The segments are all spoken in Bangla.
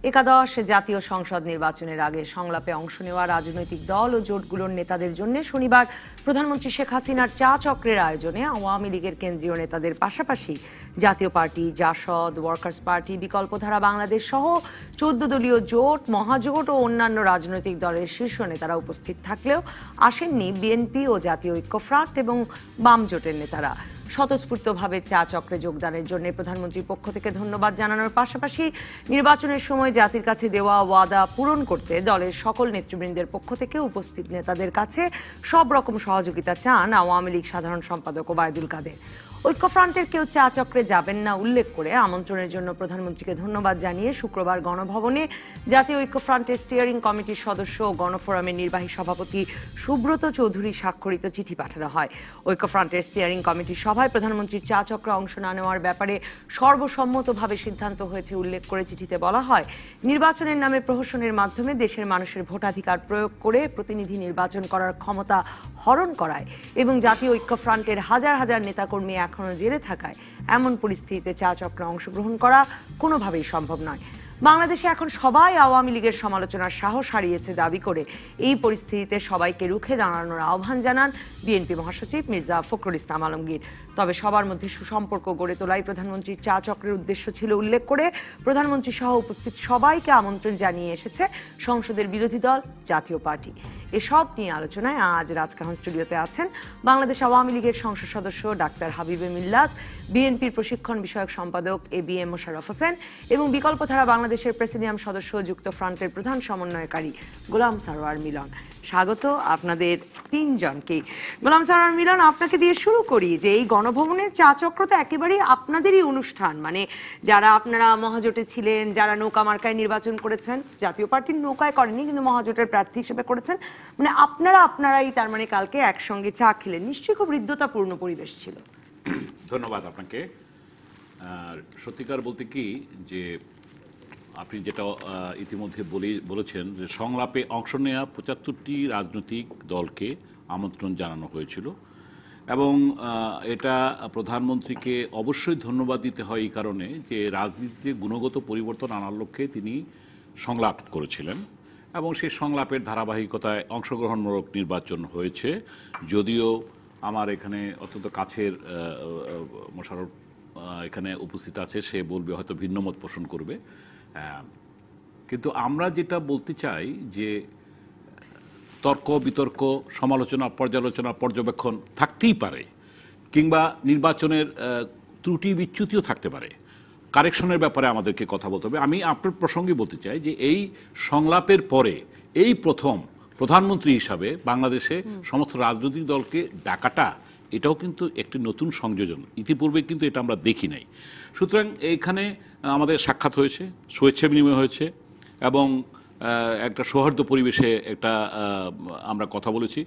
একাদশ জাতীয় সংসদ নির্বাচনের আগে সংলাপে অংশ নেওয়া রাজনৈতিক দল ও জোটগুলোর নেতাদের জন্য শনিবার প্রধানমন্ত্রী শেখ হাসিনার চা চক্রের আয়োজনে আওয়ামী লীগের কেন্দ্রীয় নেতাদের পাশাপাশি জাতীয় পার্টি, জাসদ, ওয়ার্কার্স পার্টি, বিকল্পধারা বাংলাদেশ সহ 14 দলীয় জোট, মহাজোট ও অন্যান্য রাজনৈতিক দলের শীর্ষ নেতারা উপস্থিত থাকলেও আসেননি বিএনপি ও জাতীয় ঐক্যফ্রন্ট এবং বাম জোটের নেতারা। স্বতঃস্ফূর্তভাবে চা চক্রে যোগদানের জন্য প্রধানমন্ত্রীর পক্ষ থেকে ধন্যবাদ জানানোর পাশাপাশি নির্বাচনের সময় জাতির কাছে দেওয়া ওয়াদা পূরণ করতে দলের সকল নেতৃবৃন্দের পক্ষ থেকে উপস্থিত নেতাদের কাছে সব রকম সহযোগিতা চান আওয়ামী লীগ সাধারণ সম্পাদক ওবায়দুল কাদের। ঐক্যফ্রন্টের কেউ চা চক্রে যাবেন না উল্লেখ করে আমন্ত্রণের জন্য প্রধানমন্ত্রীকে ধন্যবাদ জানিয়ে শুক্রবার গণভবনে জাতীয় ঐক্যফ্রন্টের স্টিয়ারিং কমিটির সদস্য ও গণফোরামের নির্বাহী সভাপতি সুব্রত চৌধুরী স্বাক্ষরিত চিঠি পাঠানো হয়। ঐক্যফ্রন্টের স্টিয়ারিং কমিটির সভায় প্রধানমন্ত্রীর চা চক্রে অংশ না নেওয়ার ব্যাপারে সর্বসম্মতভাবে সিদ্ধান্ত হয়েছে উল্লেখ করে চিঠিতে বলা হয়, নির্বাচনের নামে প্রহসনের মাধ্যমে দেশের মানুষের ভোটাধিকার প্রয়োগ করে প্রতিনিধি নির্বাচন করার ক্ষমতা হরণ করায় এবং জাতীয় ঐক্যফ্রন্টের হাজার হাজার নেতাকর্মী এখনো জেলে থাকায় এমন পরিস্থিতিতে চা চক্রে অংশগ্রহণ করা কোনোভাবেই সম্ভব নয়। বাংলাদেশে এখন সবাই আওয়ামী লীগের সমালোচনার সাহস হারিয়েছে দাবি করে এই পরিস্থিতিতে সবাইকে রুখে দাঁড়ানোর আহ্বান জানান বিএনপি মহাসচিব মির্জা ফখরুল ইসলাম আলমগীর। তবে সবার মধ্যে সুসম্পর্ক গড়ে তোলাই প্রধানমন্ত্রীর চা চক্রের উদ্দেশ্য ছিল উল্লেখ করে প্রধানমন্ত্রী সহ উপস্থিত সবাইকে আমন্ত্রণ জানিয়ে এসেছে সংসদের বিরোধী দল জাতীয় পার্টি। এসব নিয়ে আলোচনায় আজ রাজকাহন স্টুডিওতে আছেন বাংলাদেশ আওয়ামী লীগের সংসদ সদস্য ডাক্তার হাবিবে মিল্লাত, বিএনপির প্রশিক্ষণ বিষয়ক সম্পাদক এবিএম মোশাররফ হোসেন এবং বিকল্পধারা বাংলাদেশের প্রেসিডিয়াম সদস্য যুক্তফ্রন্টের প্রধান সমন্বয়কারী গোলাম সারোয়ার মিলন। স্বাগত আপনাদের তিনজনকে। গোলাম সারোয়ার মিলন, আপনাকে দিয়ে শুরু করি যে এই গণভবনের চা চক্র তো একেবারেই আপনাদেরই অনুষ্ঠান, মানে যারা আপনারা মহাজোটে ছিলেন, যারা নৌকা মার্কায় নির্বাচন করেছেন, জাতীয় পার্টির নৌকায় করেনি কিন্তু মহাজোটের প্রার্থী হিসেবে করেছেন, মানে আপনারাই তার মানে কালকে একসঙ্গে চা খেলেন, নিশ্চয়ই খুব হৃদ্যতাপূর্ণ পরিবেশ ছিল। ধন্যবাদ আপনাকে। সত্যিকার বলতে কি যে আপনি যেটা ইতিমধ্যে বলেছেন যে সংলাপে অংশ নেওয়া 75টি রাজনৈতিক দলকে আমন্ত্রণ জানানো হয়েছিল এবং এটা প্রধানমন্ত্রীকে অবশ্যই ধন্যবাদ দিতে হয় এই কারণে যে রাজনীতিতে গুণগত পরিবর্তন আনার লক্ষ্যে তিনি সংলাপ করেছিলেন এবং সেই সংলাপের ধারাবাহিকতায় অংশগ্রহণমূলক নির্বাচন হয়েছে। যদিও আমার এখানে অত্যন্ত কাছের মোশাররফ এখানে উপস্থিত আছে, সে বলবে হয়তো ভিন্নমত পোষণ করবে, কিন্তু আমরা যেটা বলতে চাই যে তর্ক বিতর্ক, সমালোচনা, পর্যালোচনা, পর্যবেক্ষণ থাকতেই পারে, কিংবা নির্বাচনের ত্রুটি বিচ্যুতিও থাকতে পারে, কারেকশনের ব্যাপারে আমাদেরকে কথা বলতে হবে। আমি আপনার প্রসঙ্গে বলতে চাই যে এই সংলাপের পরে এই প্রথম প্রধানমন্ত্রী হিসাবে বাংলাদেশে সমস্ত রাজনৈতিক দলকে ডাকাটা, এটাও কিন্তু একটি নতুন সংযোজন, ইতিপূর্বে কিন্তু এটা আমরা দেখি নাই। সুতরাং এইখানে আমাদের সাক্ষাৎ হয়েছে, শুভেচ্ছা বিনিময় হয়েছে এবং একটা সৌহার্দ্য পরিবেশে একটা আমরা কথা বলেছি।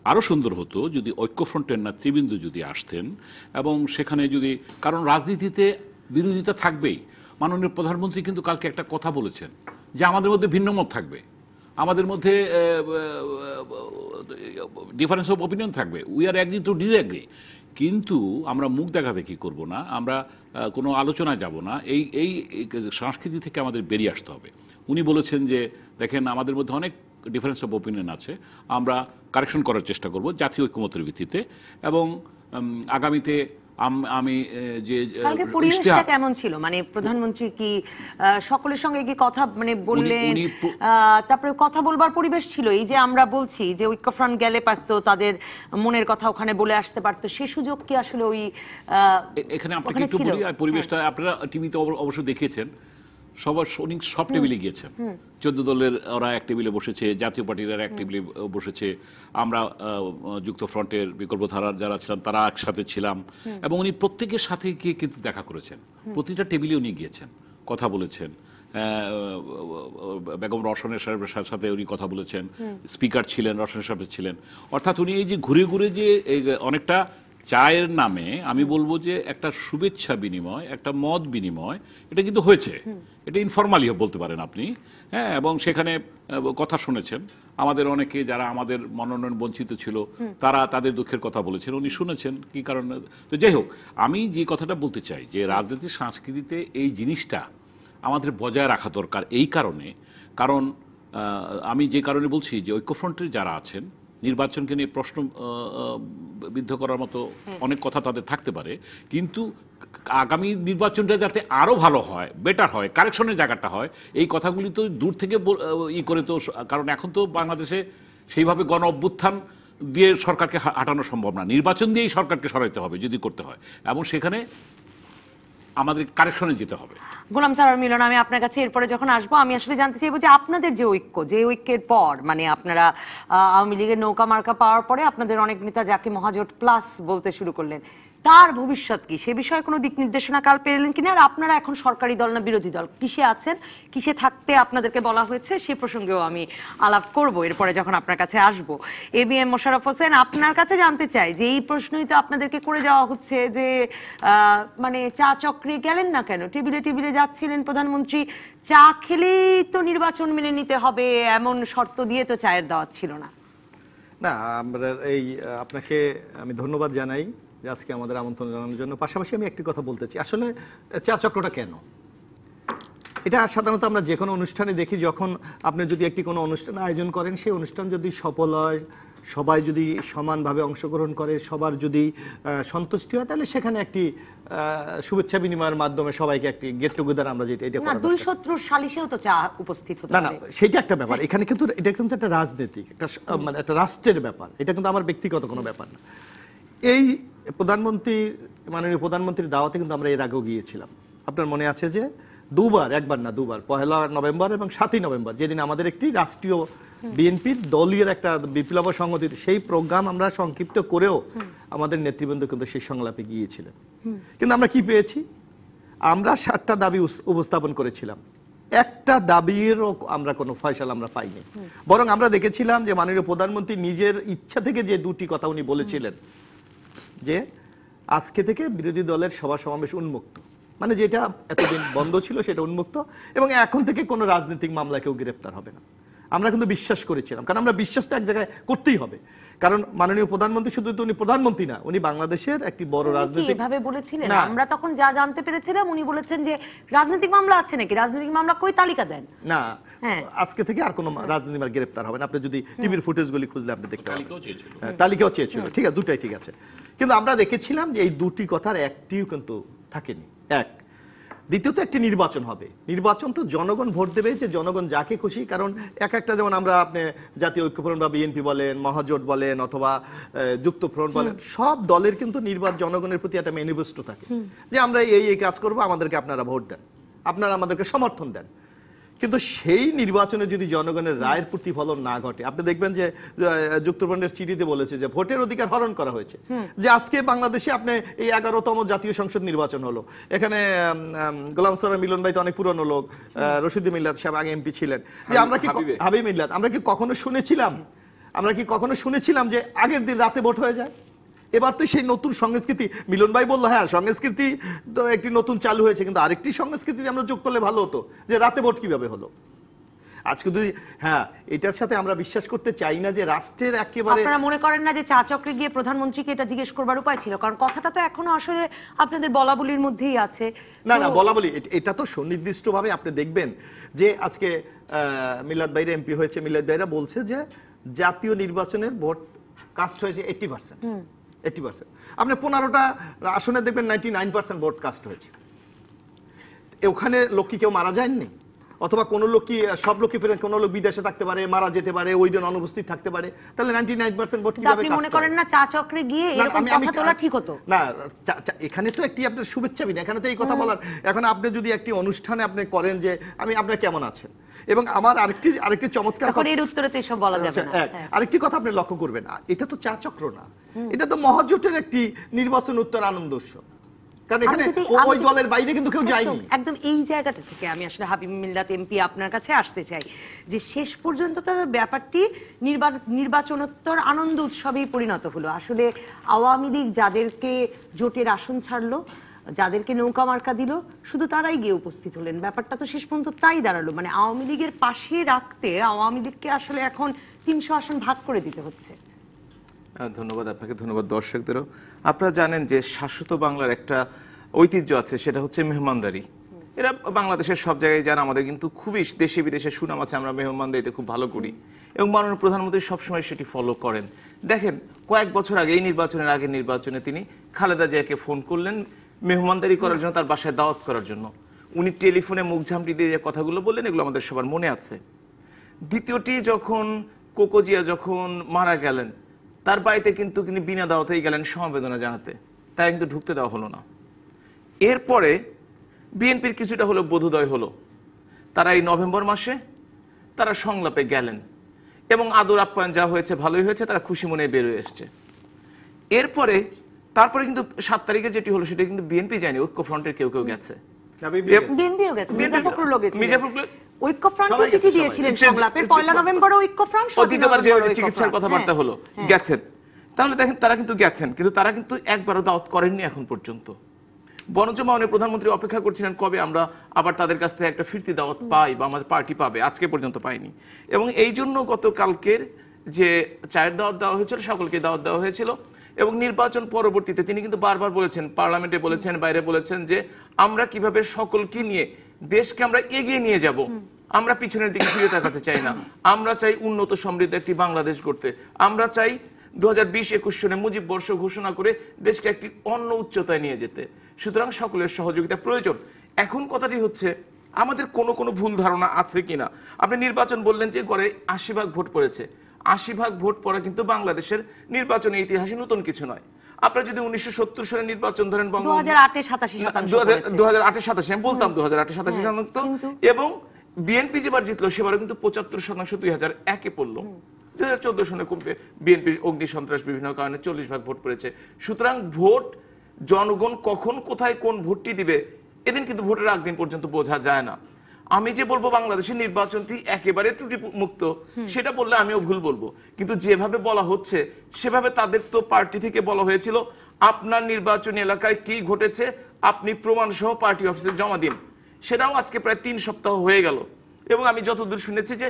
আরও সুন্দর হতো যদি ঐক্যফ্রন্টের নেতৃবৃন্দ যদি আসতেন এবং সেখানে যদি, কারণ রাজনীতিতে বিরোধিতা থাকবেই। মাননীয় প্রধানমন্ত্রী কিন্তু কালকে একটা কথা বলেছেন যে আমাদের মধ্যে ভিন্নমত থাকবে, আমাদের মধ্যে ডিফারেন্স অফ ওপিনিয়ন থাকবে, we are agree to disagree, কিন্তু আমরা মুখ দেখাদেখি করব না, আমরা কোনো আলোচনায় যাব না, এই সংস্কৃতি থেকে আমাদের বেরিয়ে আসতে হবে। উনি বলেছেন যে দেখেন আমাদের মধ্যে অনেক ডিফারেন্স অফ ওপিনিয়ন আছে, আমরা কারেকশন করার চেষ্টা করব জাতীয় ঐক্যমত্যের ভিত্তিতে এবং আগামীতে আমি যে পরিবেশটা কেমন ছিল, মানে প্রধানমন্ত্রী কি সকলের সঙ্গে কি কথা মানে বললেন, তারপরে কথা বলবার পরিবেশ ছিল? এই যে আমরা বলছি যে ঐক্যফ্রন্ট গেলে পারতো, তাদের মনের কথা ওখানে বলে আসতে পারতো, সে সুযোগ কি আসলে ওই এখানে আপনাকে একটু বলি। পরিবেশটা আপনারা টিভিতে অবশ্য দেখিয়েছেন, সব টেবিলে গিয়েছেন, 14 দলের ওরা এক টেবিলে বসেছে, জাতীয় পার্টির এক টেবিলে বসেছে, আমরা যুক্তফ্রন্টের বিকল্পধারার যারা ছিলাম তারা একসাথে ছিলাম এবং উনি প্রত্যেকের সাথে গিয়ে কিন্তু দেখা করেছেন, প্রতিটা টেবিলে উনি গিয়েছেন, কথা বলেছেন, বেগম রওশনের সাহেবের সাথে উনি কথা বলেছেন, স্পিকার ছিলেন, রওশন সাহেব ছিলেন, অর্থাৎ উনি এই যে ঘুরে ঘুরে যে অনেকটা চায়ের নামে আমি বলবো যে একটা শুভেচ্ছা বিনিময়, একটা মত বিনিময়, এটা কিন্তু হয়েছে, এটা ইনফরমালিও বলতে পারেন আপনি, হ্যাঁ, এবং সেখানে কথা শুনেছেন। আমাদের অনেকে যারা আমাদের মনোনয়ন বঞ্চিত ছিল তারা তাদের দুঃখের কথা বলেছেন, উনি শুনেছেন কি কারণে। তো যাই হোক, আমি যে কথাটা বলতে চাই যে রাজনীতির সংস্কৃতিতে এই জিনিসটা আমাদের বজায় রাখা দরকার এই কারণে, কারণ আমি যে কারণে বলছি যে ঐক্যফ্রন্টের যারা আছেন নির্বাচনকে নিয়ে প্রশ্ন বিদ্ধ করার মতো অনেক কথা তাদের থাকতে পারে, কিন্তু আগামী নির্বাচনটা যাতে আরও ভালো হয়, বেটার হয়, কারেকশনের জায়গাটা হয়, এই কথাগুলি তো দূর থেকে করে তো, কারণ এখন তো বাংলাদেশে সেইভাবে গণ অভ্যুত্থান দিয়ে সরকারকে হাঁটানো সম্ভব না, নির্বাচন দিয়েই সরকারকে সরাইতে হবে যদি করতে হয়, এবং সেখানে আমাদের কারেকশনে যেতে হবে। গোলাম সারোয়ার মিলন, আমি আপনার কাছে এরপরে যখন আসবো আমি আসলে জানতে চাইবো যে আপনাদের যে ঐক্য, যে ঐক্যের পর মানে আপনারা আওয়ামী লীগের নৌকা মার্কা পাওয়ার পরে আপনাদের অনেক নেতা যাকে মহাজোট প্লাস বলতে শুরু করলেন, তার ভবিষ্যৎ কি, সে বিষয়ে কোনো দিক নির্দেশনা কাল পেলেন কিনা? আর আপনারা এখন সরকারি দল না বিরোধী দল, কিসে আছেন, কিসে থাকতে আপনাদেরকে বলা হয়েছে, সে প্রসঙ্গেও আমি আলাপ করব এরপরে যখন আপনার কাছে আসবো। ABM মোশাররফ হোসেন, আপনার কাছে জানতে চাই যে এই প্রশ্নই তো আপনাদেরকে করে যাওয়া হচ্ছে যে মানে চা চক্রে গেলেন না কেন, টেবিলে টেবিলে যাচ্ছিলেন প্রধানমন্ত্রী, চা খেলেই তো নির্বাচন মেনে নিতে হবে এমন শর্ত দিয়ে তো চায়ের দাওয়াত ছিল না। না, আমরা আপনাকে আমি ধন্যবাদ জানাই যে আজকে আমাদের আমন্ত্রণ জানানোর জন্য। পাশাপাশি আমি একটি কথা বলতে চাই, আসলে চা চক্রটা কেন, এটা সাধারণত আমরা যে কোনো অনুষ্ঠানে দেখি, যখন আপনি যদি একটি কোনো অনুষ্ঠান আয়োজন করেন, সেই অনুষ্ঠান যদি সফল হয়, সবাই যদি সমানভাবে অংশগ্রহণ করে, সবার যদি সন্তুষ্টি হয়, তাহলে সেখানে একটি শুভেচ্ছা বিনিময়ের মাধ্যমে সবাইকে একটি গেট টুগেদার আমরা যেটা এটা না, দুই শত্রুর সালিশেও তো চা উপস্থিত হতে না, সেটা একটা ব্যাপার। এখানে কিন্তু এটা কিন্তু একটা রাজনীতিক, একটা মানে একটা রাষ্ট্রের ব্যাপার, এটা কিন্তু আমার ব্যক্তিগত কোনো ব্যাপার না। এই প্রধানমন্ত্রী, মাননীয় প্রধানমন্ত্রীর দাওয়াতে কিন্তু আমরা এর আগেও গিয়েছিলাম। আপনার মনে আছে যে দুবার, একবার না দুবার, 1 নভেম্বর এবং 7 নভেম্বর, যেদিন আমাদের একটি রাষ্ট্রীয় বিএনপির দলীয় একটা বিপ্লব সংগঠিত সেই প্রোগ্রাম আমরা সংক্ষিপ্ত করেও আমাদের নেতৃবৃন্দ কিন্তু সেই সংলাপে গিয়েছিলেন। কিন্তু আমরা কি পেয়েছি? আমরা 7টা দাবি উপস্থাপন করেছিলাম, একটা দাবিরও আমরা কোনো ফয়সালা আমরা পাইনি। বরং আমরা দেখেছিলাম যে মাননীয় প্রধানমন্ত্রী নিজের ইচ্ছা থেকে যে দুটি কথা উনি বলেছিলেন, যে আজকে থেকে বিরোধী দলের সভা সমাবেশ উন্মুক্ত, মানে যেটা এতদিন বন্ধ ছিল সেটা উন্মুক্ত, এবং এখন থেকে কোনো রাজনৈতিক মামলা কেউ গ্রেপ্তার হবে না। আমরা কিন্তু বিশ্বাস করেছিলাম, কারণ আমরা বিশ্বাসটা এক জায়গায় করতেই হবে, কারণ মাননীয় প্রধানমন্ত্রী শুধু তো উনি প্রধানমন্ত্রী না, উনি বাংলাদেশের একটি বড় রাজনীতিক। এভাবে বলেছিলেন, আমরা তখন যা জানতে পেরেছিলাম উনি বলেছেন যে রাজনৈতিক মামলা আছে নাকি, রাজনৈতিক মামলা কই তালিকা দেন না, আজকে থেকে আর কোনো রাজনীতিক গ্রেপ্তার হবে না। আপনি যদি টিভির ফুটেজগুলি খুঁজলে আপনি দেখতে পাবেন, তালিকাও চেয়েছিল, ঠিক আছে, দুটাই ঠিক আছে। কিন্তু আমরা দেখেছিলাম যে এই দুটি কথার একটিও কিন্তু থাকেনি। এক, দ্বিতীয়ত একটি নির্বাচন হবে, নির্বাচন তো জনগণ ভোট দেবে, যে জনগণ যাকে খুশি, কারণ এক একটা, যেমন আমরা আপনি জাতীয় ঐক্যফ্রন্ট বা বিএনপি বলেন, মহাজোট বলেন, অথবা যুক্তফ্রন্ট বলেন, সব দলের কিন্তু জনগণের প্রতি একটা ম্যানিফেস্টো থাকে যে আমরা এই কাজ করব, আমাদেরকে আপনারা ভোট দেন, আপনারা আমাদেরকে সমর্থন দেন। কিন্তু সেই নির্বাচনে যদি জনগণের রায়ের প্রতিফলন না ঘটে, আপনি দেখবেন যে যুক্তফ্রন্টের চিঠিতে বলেছে যে ভোটের অধিকার হরণ করা হয়েছে, যে আজকে বাংলাদেশে আপনি এই 11তম জাতীয় সংসদ নির্বাচন হলো, এখানে গোলাম সারোয়ার মিলন ভাই তো অনেক পুরনো লোক, রশিদুল মিল্লাত সাহেব আগে এমপি ছিলেন, যে আমরা কি হাবিব মিল্লাত, আমরা কি কখনো শুনেছিলাম যে আগের দিন রাতে ভোট হয়ে যায়? এবার তো সেই নতুন সংস্কৃতি, মিলন ভাই বললো হ্যাঁ সংস্কৃতি তো একটি নতুন চালু হয়েছে, কিন্তু আরেকটি সংস্কৃতি আমরা যোগ করলে ভালো হতো, যে রাতে ভোট কিভাবে হলো। আজকে যদি হ্যাঁ, এটার সাথে আমরা বিশ্বাস করতে চাই না যে রাষ্ট্রের একেবারে, আপনারা মনে করেন না যে চা চক্রে গিয়ে প্রধানমন্ত্রীকে এটা জিজ্ঞেস করবার উপায় ছিল? কারণ কথাটা তো এখনো আসলে আপনাদের বলাবলির মধ্যেই আছে। না না, বলাবলি এটা তো সুনির্দিষ্টভাবে আপনি দেখবেন যে আজকে মিলাদ ভাইরা এমপি হয়েছে, মিলাদ ভাইরা বলছে যে জাতীয় নির্বাচনের ভোট কাস্ট হয়েছে 80%। আপনি 15টা আসনে দেখবেন 99% ভোট কাস্ট হয়েছে। ওখানে লোক কি কেউ মারা যায়নি? অথবা কোন লোক কি, সব লোক কি ফেরেন, কোন লোক বিদেশে থাকতে পারে, মারা যেতে পারে, ওই দিন অনুপস্থিত থাকতে পারে, তাহলে 99% ভোট কিভাবে কাস্ট? আপনি মনে করেন না চা চক্রে গিয়ে এরকম কথা তোলা ঠিক হতো? না, এখানে তো একটি আপনার শুভেচ্ছা বিনা, এখানে তো এই কথা বলার, এখন আপনি যদি একটি অনুষ্ঠানে আপনি করেন যে আমি আপনার কেমন আছেন, এবং আমার আরেকটি চমৎকার কথা, এর উত্তরে তো এসব বলা যাবে না। আরেকটি কথা আপনি লক্ষ্য করবেন, এটা তো চা চক্র না, এটা তো মহাজোটের একটি নির্বাচন উত্তর আনন্দ উৎসব, কারণ এখানে ওই দলের বাইরে কিন্তু কেউ যায়নি। একদম এই জায়গাটা থেকে আমি আসলে হাবিব মিল্লাত এমপি আপনার কাছে আসতে চাই যে শেষ পর্যন্ত তার ব্যাপারটি নির্বাচনোত্তর আনন্দ উৎসবেই পরিণত হলো। আসলে আওয়ামী লীগ যাদেরকে জোটের আসন ছাড়লো, যাদেরকে নৌকা মার্কা দিল, শুধু তারাই গিয়ে উপস্থিত হলেন, ব্যাপারটা তো শেষ পর্যন্ত তাই দাঁড়ালো। মানে আওয়ামী লীগের পাশে রাখতে আওয়ামী লীগকে আসলে এখন 300 আসন ভাগ করে দিতে হচ্ছে। ধন্যবাদ আপনাকে, ধন্যবাদ দর্শকদেরও। আপনারা জানেন যে শাশ্বত বাংলার একটা ঐতিহ্য আছে, সেটা হচ্ছে মেহমানদারি। এরা বাংলাদেশের সব জায়গায় যান, আমাদের কিন্তু খুবই দেশে বিদেশে সুনাম আছে, আমরা মেহমানদারিতে খুব ভালো করি এবং মাননীয় প্রধানমন্ত্রী সবসময় সেটি ফলো করেন। দেখেন কয়েক বছর আগে এই নির্বাচনের আগের নির্বাচনে তিনি খালেদা জিয়াকে ফোন করলেন মেহমানদারি করার জন্য, তার বাসায় দাওয়াত করার জন্য। উনি টেলিফোনে মুখ ঝামটি দিয়ে যে কথাগুলো বললেন এগুলো আমাদের সবার মনে আছে। দ্বিতীয়টি যখন কোকো জিয়া যখন মারা গেলেন তার বাড়িতে কিন্তু তিনি বিনা দাওয়াতেই গেলেন সমবেদনা জানাতে, তাই কিন্তু ঢুকতে দেওয়া হলো না। এরপরে বিএনপির কিছুটা হলো বোধোদয় হলো, তারা এই নভেম্বর মাসে তারা সংলাপে গেলেন এবং আদর আপ্যায়ন যা হয়েছে ভালোই হয়েছে, তারা খুশি মনে বেরোয় এসছে। তারপরে কিন্তু 7 তারিখে যেটি হলো সেটা কিন্তু বিএনপি যায়নি, ঐক্যফ্রন্টের কেউ কেউ গেছে, বিএনপিও গেছে, মির্জা ফখরুলও গেছিলেন। মির্জা ফখরুল ঐক্যফ্রন্টকে চিঠি দিয়েছিলেন সংলাপে, 1 নভেম্বরে ঐক্যফ্রন্ট, দ্বিতীয়বার যে চিকিৎসার কথাবার্তা হলো গেছেন। তাহলে দেখেন তারা কিন্তু গেছেন, কিন্তু তারা কিন্তু একবারও দাওয়াত করেননি এখন পর্যন্ত। বরঞ্চ মাননীয় প্রধানমন্ত্রী অপেক্ষা করছিলেন কবে আমরা আবার তাদের কাছ থেকে একটা ফিরতি দাওয়াত পাই বা আমাদের পার্টি পাবে, আজকে পর্যন্ত পাইনি। এবং এই জন্য গতকালকের যে চায়ের দাওয়াত দেওয়া হয়েছিল সকলকে দাওয়াত দেওয়া হয়েছিল এবং নির্বাচন পরবর্তীতে তিনি কিন্তু বারবার বলেছেন, পার্লামেন্টে বলেছেন, বাইরে বলেছেন যে আমরা কিভাবে সকলকে নিয়ে দেশকে আমরা এগিয়ে নিয়ে যাব, আমরা পিছনের দিকে ফিরে তাকাতে চাই না, আমরা চাই উন্নত সমৃদ্ধ একটি বাংলাদেশ গড়তে, আমরা চাই 2020-21 সনে মুজিব বর্ষ ঘোষণা করে দেশকে একটি অন্য উচ্চতায় নিয়ে যেতে। সুতরাং সকলের সহযোগিতা প্রয়োজন। এখন কথাটি হচ্ছে আমাদের কোনো ভুল ধারণা আছে কিনা। আপনি নির্বাচন বললেন যে গড়ে 80% ভোট পড়েছে, 80% ভোট পড়া কিন্তু বাংলাদেশের নির্বাচনের ইতিহাসে নতুন কিছু নয়। আপনারা যদি 1970 সালের নির্বাচন ধরেন, 2008-87 আমি বলতাম 2008-87 এবং বিএনপি যেবার জিতলো সেবারও কিন্তু 75% 2001-এ পড়লো। 2014 সনে বিএনপির অগ্নি সন্ত্রাস বিভিন্ন কারণে 40% ভোট পড়েছে। সুতরাং ভোট জনগণ কখন কোথায় কোন ভোটটি দিবে এদিন কিন্তু ভোটের আগ দিন পর্যন্ত বোঝা যায় না। আমি যে বলবো বাংলাদেশের নির্বাচনটি একেবারে ত্রুটি মুক্ত সেটা বললে আমিও ভুল বলবো, কিন্তু যেভাবে বলা হচ্ছে সেভাবে তাদের তো পার্টি থেকে বলা হয়েছিল আপনার নির্বাচনী এলাকায় কি ঘটেছে আপনি প্রমাণ সহ পার্টি অফিসে জমা দিন। সেটাও আজকে প্রায় 3 সপ্তাহ হয়ে গেল এবং আমি যতদূর শুনেছি যে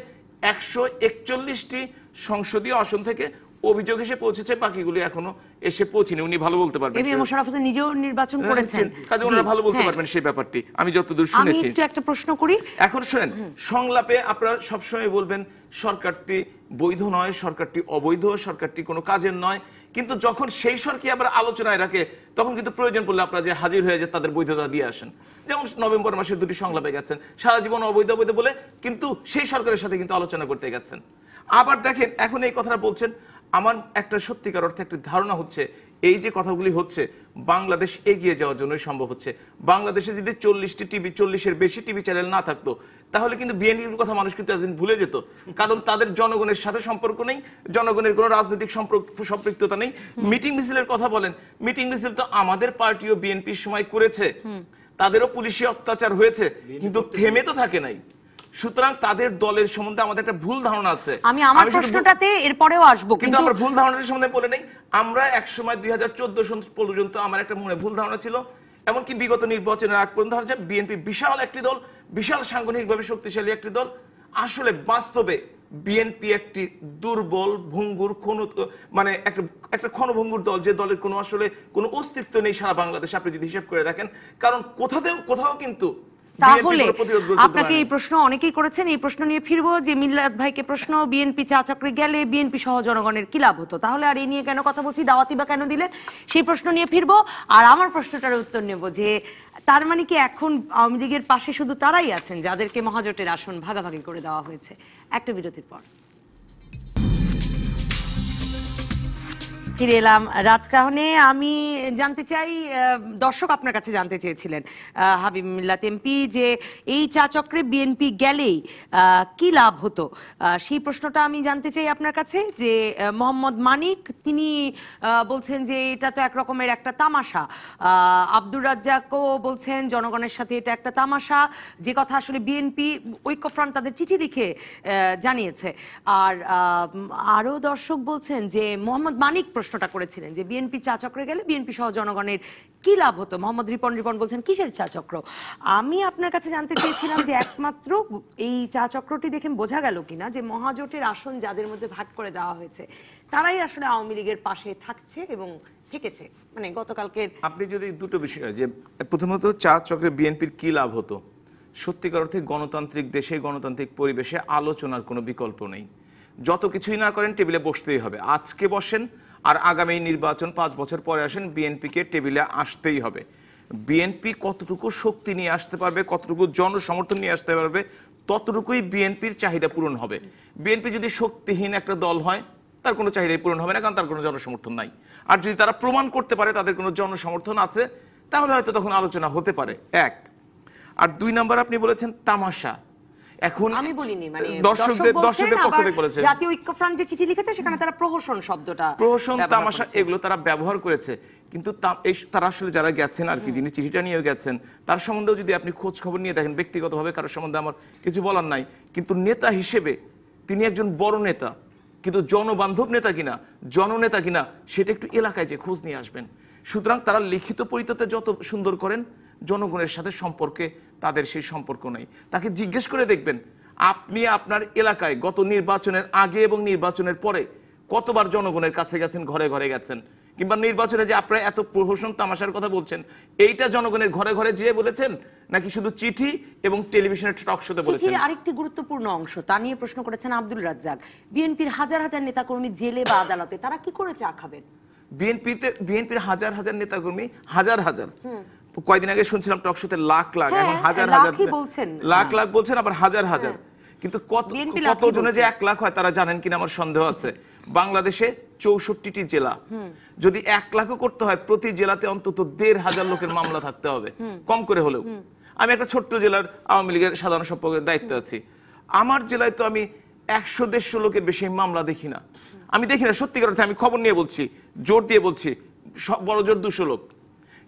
141টি সংসদীয় আসন থেকে অভিযোগ এসে পৌঁছেছে, বাকিগুলি এখনো এসে পৌঁছেনি। উনি ভালো বলতে পারবেন, মোশাররফ হোসেন নিজেও নির্বাচন করেছেন, কাজে ওনারা ভালো বলতে পারবেন সেই ব্যাপারটি, আমি যতদূর শুনেছি। আমি একটু একটা প্রশ্ন করি। এখন শুনেন, সংলাপে আপনারা সবসময় বলবেন সরকারটি বৈধ নয়, সরকারটি অবৈধ, সরকারটি কোনো কাজের নয়, কিন্তু যখন সেই সরকারকে আবার আলোচনায় রাখে তখন কিন্তু প্রয়োজন পড়লে আপনারা যে হাজির হয়ে যায় তাদের বৈধতা দিয়ে আসেন। যেমন নভেম্বর মাসে 2টি সংলাপে গেছেন, সারা জীবন অবৈধ বলে কিন্তু সেই সরকারের সাথে কিন্তু আলোচনা করতে গেছেন। আবার দেখেন এখন এই কথাটা বলছেন, আমার একটা সত্যিকার অর্থে একটা ধারণা হচ্ছে এই যে কথাগুলি হচ্ছে বাংলাদেশ এগিয়ে যাওয়ার জন্যই সম্ভব হচ্ছে। বাংলাদেশে যদি 40-এর বেশি টিভি চ্যানেল না থাকতো তাহলে কিন্তু বিএনপির কথা মানুষ কিন্তু এতদিন ভুলে যেত, কারণ তাদের জনগণের সাথে সম্পর্ক নেই, জনগণের কোনো রাজনৈতিক সম্পৃক্ততা নেই। মিটিং মিছিলের কথা বলেন, মিটিং মিছিল তো আমাদের পার্টিও বিএনপির সময় করেছে, তাদেরও পুলিশি অত্যাচার হয়েছে, কিন্তু থেমে তো থাকে নাই। সুতরাং তাদের দলের সম্বন্ধে আমাদের একটা ভুল ধারণা আছে। আমি আমার প্রশ্নটাতে এরপরেও আসবো, কিন্তু আমরা ভুল ধারণার সম্বন্ধে বলে নেই। আমরা এক সময় 2014 সন পর্যন্ত আমার একটা মনে ভুল ধারণা ছিল, এমনকি বিগত নির্বাচনের আগ পর্যন্ত হচ্ছে বিএনপি বিশাল একটি দল, বিশাল সাংগঠনিকভাবে শক্তিশালী একটি দল। আসলে বাস্তবে বিএনপি একটি দুর্বল ভঙ্গুর মানে একটা ক্ষণভঙ্গুর দল, যে দলের কোনো আসলে কোনো অস্তিত্ব নেই সারা বাংলাদেশে আপনি যদি হিসাব করে দেখেন, কারণ কোথাও কিন্তু। তাহলে আপনাকে এই প্রশ্ন অনেকেই করেছেন, এই প্রশ্ন নিয়ে ফিরবো যে মিল্লাত ভাইকে প্রশ্ন, বিএনপি চা চক্রে গেলে বিএনপি সহ জনগণের কি লাভ হতো, তাহলে আর এই নিয়ে কেন কথা বলছি, দাওয়াতি বা কেন দিলেন, সেই প্রশ্ন নিয়ে ফিরবো। আর আমার প্রশ্নটার উত্তর নেব যে তার মানে কি এখন আওয়ামী লীগের পাশে শুধু তারাই আছেন যাদেরকে মহাজোটের আসন ভাগাভাগি করে দেওয়া হয়েছে? একটা বিরতির পর ফিরে এলাম রাজকাহনে। আমি জানতে চাই, দর্শক আপনার কাছে জানতে চেয়েছিলেন হাবিব মিল্লাত এমপি, যে এই চা চক্রে বিএনপি গেলেই কি লাভ হতো, সেই প্রশ্নটা আমি জানতে চাই আপনার কাছে। যে মোহাম্মদ মানিক তিনি বলছেন যে এটা তো একরকমের একটা তামাশা, আব্দুর রাজ্জাকও বলছেন জনগণের সাথে এটা একটা তামাশা, যে কথা আসলে বিএনপি ঐক্যফ্রন্ট তাদের চিঠি লিখে জানিয়েছে। আর আরও দর্শক বলছেন যে মোহাম্মদ মানিক প্রশ্নটা করেছিলেন যে বিএনপি চা চক্রে গেলে বিএনপি সহ জনগণের কি লাভ হতো। মোহাম্মদ রিপন বলছেন কিসের চা চক্র? আমি আপনার কাছে জানতে চেয়েছিলাম যে একমাত্র এই চা চক্রটি দেখে বোঝা গেল কিনা যে মহাজোটের আসন যাদের মধ্যে ভাগ করে দেওয়া হয়েছে তারাই আসলে আওয়ামী লীগের পাশে থাকছে এবং থেকেছে। মানে গতকালকে আপনি যদি দুটো বিষয়, যে প্রথমত চা চক্রে বিএনপির কি লাভ হতো, সত্যিকার অর্থে গণতান্ত্রিক দেশে, গণতান্ত্রিক পরিবেশে আলোচনার কোনো বিকল্প নেই। যত কিছুই না করেন টেবিলে বসতেই হবে। আজকে বসেন আর আগামী নির্বাচন 5 বছর পরে আসেন, বিএনপিকে টেবিলে আসতেই হবে। বিএনপি কতটুকু শক্তি নিয়ে আসতে পারবে, কতটুকু জনসমর্থন নিয়ে আসতে পারবে, ততটুকুই বিএনপির চাহিদা পূরণ হবে। বিএনপি যদি শক্তিহীন একটা দল হয়, তার কোনো চাহিদাই পূরণ হবে না, কারণ তার কোনো জনসমর্থন নাই। আর যদি তারা প্রমাণ করতে পারে তাদের কোনো জনসমর্থন আছে, তাহলে হয়তো তখন আলোচনা হতে পারে। 1 আর 2 নাম্বার, আপনি বলেছেন তামাশা। এখন আমি বলিনি, মানে দর্শকদের পক্ষ আবার থেকে বলেছেন জাতীয় ঐক্যফ্রন্ট যে চিঠি লিখেছে সেখানে তারা প্রহসন শব্দটা, প্রহসন, ব্যবহার তামাশা করেছে। এগুলো তারা ব্যবহার করেছে। কিন্তু তারা আসলে যারা গেছেন আর কি, যিনি চিঠিটা নিয়ে গেছেন, তার সম্বন্ধেও যদি আপনি খোঁজ খবর নিয়ে দেখেন, ব্যক্তিগতভাবে কারোর সম্বন্ধে আমার কিছু বলার নাই, কিন্তু নেতা হিসেবে তিনি একজন বড় নেতা, কিন্তু জনবান্ধব নেতা কিনা, জননেতা কিনা, সেটা একটু এলাকায় যে খোঁজ নিয়ে আসবেন। সুতরাং তারা লিখিত পরিচিতিতে যত সুন্দর করেন, জনগণের সাথে সম্পর্কে তাদের সেই সম্পর্ক নেই। তাকে জিজ্ঞেস করে দেখবেন, আপনি আপনার এলাকায় গত নির্বাচনের আগে এবং নির্বাচনের পরে কতবার জনগণের কাছে গেছেন, ঘরে ঘরে গেছেন, কিংবা নির্বাচনে যে আপনারা এত প্রহসন তামাশার কথা বলছেন, এইটা জনগণের ঘরে ঘরে যেয়ে বলেছেন, নাকি শুধু চিঠি এবং টেলিভিশনের টক শোতে বলেছেন? চিঠির আরেকটি গুরুত্বপূর্ণ অংশ, তা নিয়ে প্রশ্ন করেছেন আব্দুল রাজ্জাক। বিএনপির হাজার হাজার নেতাকর্মী জেলে বা আদালতে, তারা কি করে চা খাবেন? বিএনপির হাজার হাজার নেতাকর্মী, হাজার হাজার, কয়েকদিন আগে শুনছিলাম টক শোতে লাখ লাখ, এখন হাজার হাজার লাখ লাখ বলছেন, আবার হাজার হাজার। কিন্তু কতজনে যে 1 লাখ হয় তারা জানেন কিনা আমার সন্দেহ আছে। বাংলাদেশে 64টি জেলা, যদি 1 লাখও করতে হয়, প্রতি জেলাতে অন্তত 1,500 লোকের মামলা থাকতে হবে, কম করে হলেও। আমি একটা ছোট্ট জেলার আওয়ামী লীগের সাধারণ সম্পাদকের দায়িত্বে আছি। আমার জেলায় তো আমি 100-150 লোকের বেশি মামলা দেখি না। আমি দেখি না, সত্যিকার অর্থে আমি খবর নিয়ে বলছি, জোর দিয়ে বলছি, বড় জোর 200 লোক।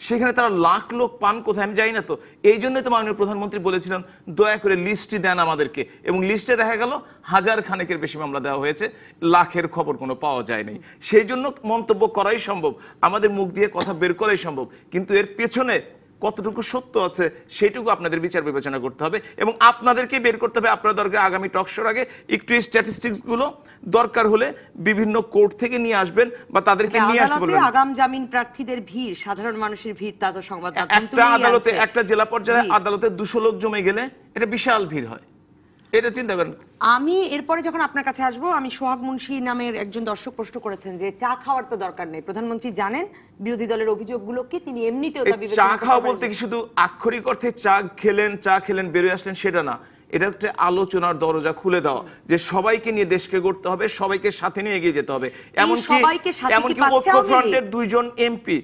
সেখানে তারা লাখ লোক পান কোথায় আমি জানি না। তো এই জন্যই তো মাননীয় প্রধানমন্ত্রী বলেছিলেন, দয়া করে লিস্টটি দেন আমাদেরকে, এবং লিস্টে দেখা গেল 1000 খানেকের বেশি মামলা দেওয়া হয়েছে, লাখের খবর কোনো পাওয়া যায়নি। সেই জন্য মন্তব্য করাই সম্ভব, আমাদের মুখ দিয়ে কথা বের করাই সম্ভব, কিন্তু এর পেছনে কতটুকু সত্য আছে সেটুকু আপনাদের বিচার বিবেচনা করতে হবে, এবং আপনাদেরকে বের করতে হবে। আপনারা দরকার আগামী টকশোর আগে একটু স্ট্যাটিস্টিক্স গুলো দরকার হলে বিভিন্ন কোর্ট থেকে নিয়ে আসবেন, বা তাদেরকে নিয়ে আসতে বলবেন। আগাম জামিন প্রার্থীদের ভিড়, সাধারণ মানুষের ভিড়, তা তো সংবাদ একটা আদালতে, একটা জেলা পর্যায়ে আদালতে 200 লোক জমে গেলে এটা বিশাল ভিড় হয়, এটা চিন্তা করেন। আমি এরপরে যখন আপনার কাছে আসবো, আমি সোহাগ মুন্সি নামের একজন দর্শক প্রশ্ন করেছেন যে চা খাওয়ার তো দরকার নেই, প্রধানমন্ত্রী জানেন বিরোধী দলের অভিযোগগুলোকে, তিনি এমনিতেও তা বিবেচনা চা করতে খাওয়া পারেন। বলতে কি শুধু আক্ষরিক অর্থে চা খেলেন বেরিয়ে আসলেন সেটা না, এটা একটা আলোচনার দরজা খুলে দেওয়া, যে সবাইকে নিয়ে দেশকে গড়তে হবে, সবাইকে সাথে নিয়ে এগিয়ে যেতে হবে। এমনকি ঐক্যফ্রন্টের 2 জন এমপি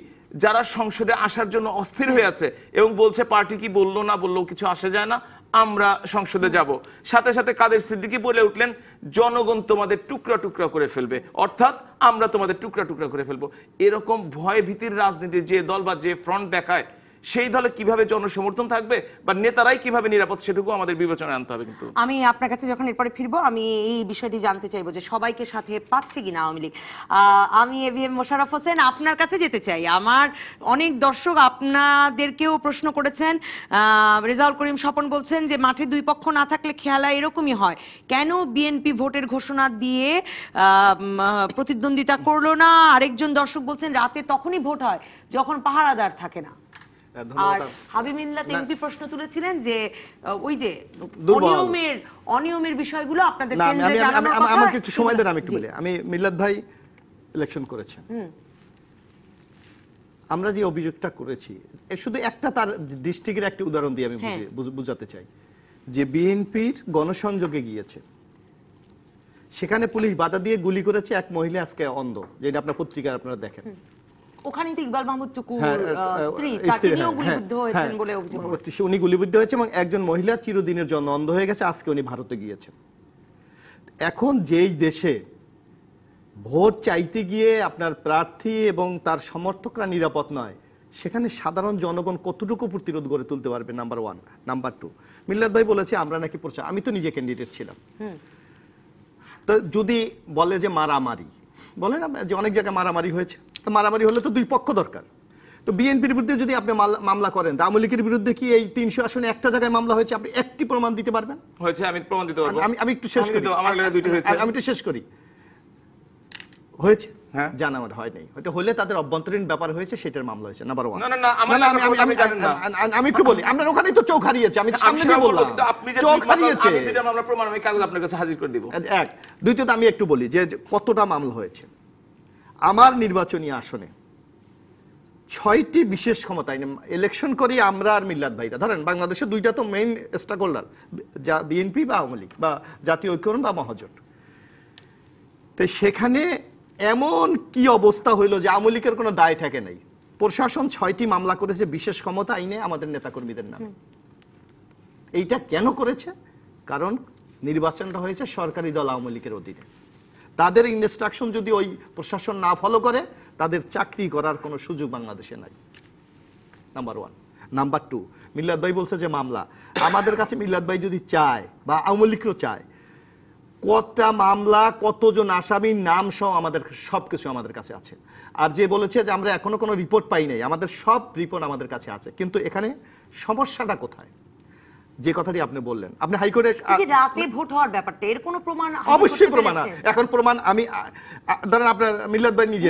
যারা সংসদে আসার জন্য অস্থির হয়ে আছে এবং বলছে পার্টি কি বললো না বললো কিছু আসে যায় না, আমরা সংসদে যাব, সাথে সাথে কাদের সিদ্দিকী বলে উঠলেন, জনগণ তোমাদের টুকরা টুকরা করে ফেলবে, অর্থাৎ আমরা তোমাদের টুকরা টুকরা করে ফেলবো। এরকম ভয় ভীতির রাজনীতি যে দল বা যে ফ্রন্ট দেখায়, সেই দলে কিভাবে জনসমর্থন থাকবে বা নেতারাই কিভাবে নিরাপদ, সেটুকু আমাদের বিবেচনায় আনতে হবে। কিন্তু আমি আপনার কাছে যখন এরপরে ফিরবো, আমি এই বিষয়টি জানতে চাইবো যে সবাইকে সাথে পাচ্ছে কিনা আওয়ামী লীগ। আমি এভিএম মোশাররফ হোসেন আপনার কাছে যেতে চাই। আমার অনেক দর্শক আপনাদেরকেও প্রশ্ন করেছেন। রেজাউল করিম স্বপন বলছেন যে মাঠে 2 পক্ষ না থাকলে খেলা এরকমই হয়, কেন বিএনপি ভোটের ঘোষণা দিয়ে প্রতিদ্বন্দ্বিতা করলো না? আরেকজন দর্শক বলছেন রাতে তখনই ভোট হয় যখন পাহারাদার থাকে না। আর হাবিমিল্লাত এমপি প্রশ্ন তুলেছিলেন যে ওই যে অনিয়মের বিষয়গুলো আপনাদের কেন্দ্রে জানানোর কথা। আমাকে একটু সময় দেন, আমি একটু বলি। আমি মিল্লাত ভাই ইলেকশন করেছেন, আমরা যে অভিযোগটা করেছি শুধু একটা, তার ডিস্ট্রিক্টের একটা উদাহরণ দিয়ে আমি বুঝাতে চাই যে বিএনপির গণসংযোগে গিয়েছে, সেখানে পুলিশ বাধা দিয়ে গুলি করেছে, এক মহিলা আজকে অন্ধ, যেটা আপনার পত্রিকায় আপনারা দেখেন। ওখানেই তো ইকবাল মাহমুদ টুকুর স্ত্রী, তাকেও গুলিবিদ্ধ হয়েছেন বলে অভিযোগ হচ্ছে। উনি গুলিবিদ্ধ হয়েছে এবং একজন মহিলা চিরদিনের জন্য অন্ধ হয়ে গেছে, আজকে উনি ভারতে গিয়েছেন। এখন যেই দেশে ভোট চাইতে গিয়ে আপনার প্রার্থী এবং তার সমর্থকরা নিরাপদ নয়, সেখানে সাধারণ জনগণ কতটুকু প্রতিরোধ গড়ে তুলতে পারবে? নাম্বার 1। নাম্বার 2, মিল্লাত ভাই বলেছে আমরা নাকি প্রচার, আমি তো নিজে ক্যান্ডিডেট ছিলাম, তো যদি বলে যে মারামারি, বলে না যে অনেক জায়গায় মারামারি হয়েছে, তো মারামারি হলে তো 2 পক্ষ দরকার। তো বিএনপির বিরুদ্ধে যদি আপনি মামলা করেন, আওয়ামী লীগের বিরুদ্ধে কি এই 300 আসনে একটা জায়গায় মামলা হয়েছে, আপনি একটি প্রমাণ দিতে পারবেন? হয়েছে, আমি প্রমাণ দিতে পারবো। আমি একটু শেষ করি, আমার দুটো হয়েছে, আমি একটু শেষ করি। হয়েছে হ্যাঁ। জানা আমার হয় নাই। ওটা হলে তাদের অভ্যন্তরীণ ব্যাপার হয়েছে, সেটার মামলা হয়েছে নাম্বার 1। না, আমার আপনি জানেন না। আমি একটু বলি, আপনার ওখানেই তো চোখ হারিয়েছে, আমি সামনে দিয়ে বললাম আপনি যে চোখ হারিয়েছে। আমি দুইটা মামলা প্রমাণ আমি কাগজ আপনার কাছে হাজির করে দিব। এক, দ্বিতীয়ত আমি একটু বলি যে কতটা মামলা হয়েছে। আমার নির্বাচনী আসনে 6টি বিশেষ ক্ষমতা ইলেকশন করি আমরা আর মিল্লাত ভাইরা। ধরেন বাংলাদেশে দুইটা তো মেইন স্টেক হোল্ডার, বিএনপি বা আওয়ামী লীগ বা জাতীয় ঐক্যফ্রন্ট বা মহাজোট। তো সেখানে এমন কি অবস্থা হইলো যে আওয়ামী লীগের কোনো দায় থাকে নাই। প্রশাসন 6টি মামলা করেছে বিশেষ ক্ষমতা আইনে আমাদের নেতাকর্মীদের নামে। এইটা কেন করেছে? কারণ নির্বাচনটা হয়েছে সরকারি দল আওয়ামী লীগের অধীনে। তাদের ইনস্ট্রাকশন যদি ওই প্রশাসন না ফলো করে, তাদের চাকরি করার কোনো সুযোগ বাংলাদেশে নাই। নাম্বার 1। নাম্বার 2, মিল্লাত ভাই বলছে যে মামলা, আমাদের কাছে মিল্লাত ভাই যদি চায় বা আওয়ামী লীগও চায়, কতটা মামলা, কতজন আসামির নাম সহ আমাদের সবকিছু আমাদের কাছে আছে। আর যে বলেছে যে আমরা এখনো কোনো রিপোর্ট পাই নাই, আমাদের সব রিপোর্ট আমাদের কাছে আছে। কিন্তু এখানে সমস্যাটা কোথায়? যে কথাটি আপনি বললেন, আপনি হাইকোর্টে রাতে ভোট হওয়ার ব্যাপারটা, এর কোনো প্রমাণ? অবশ্যই প্রমাণ। এখন প্রমাণ আমি ধরেন আপনার মিল্লাত ভাই নিজে,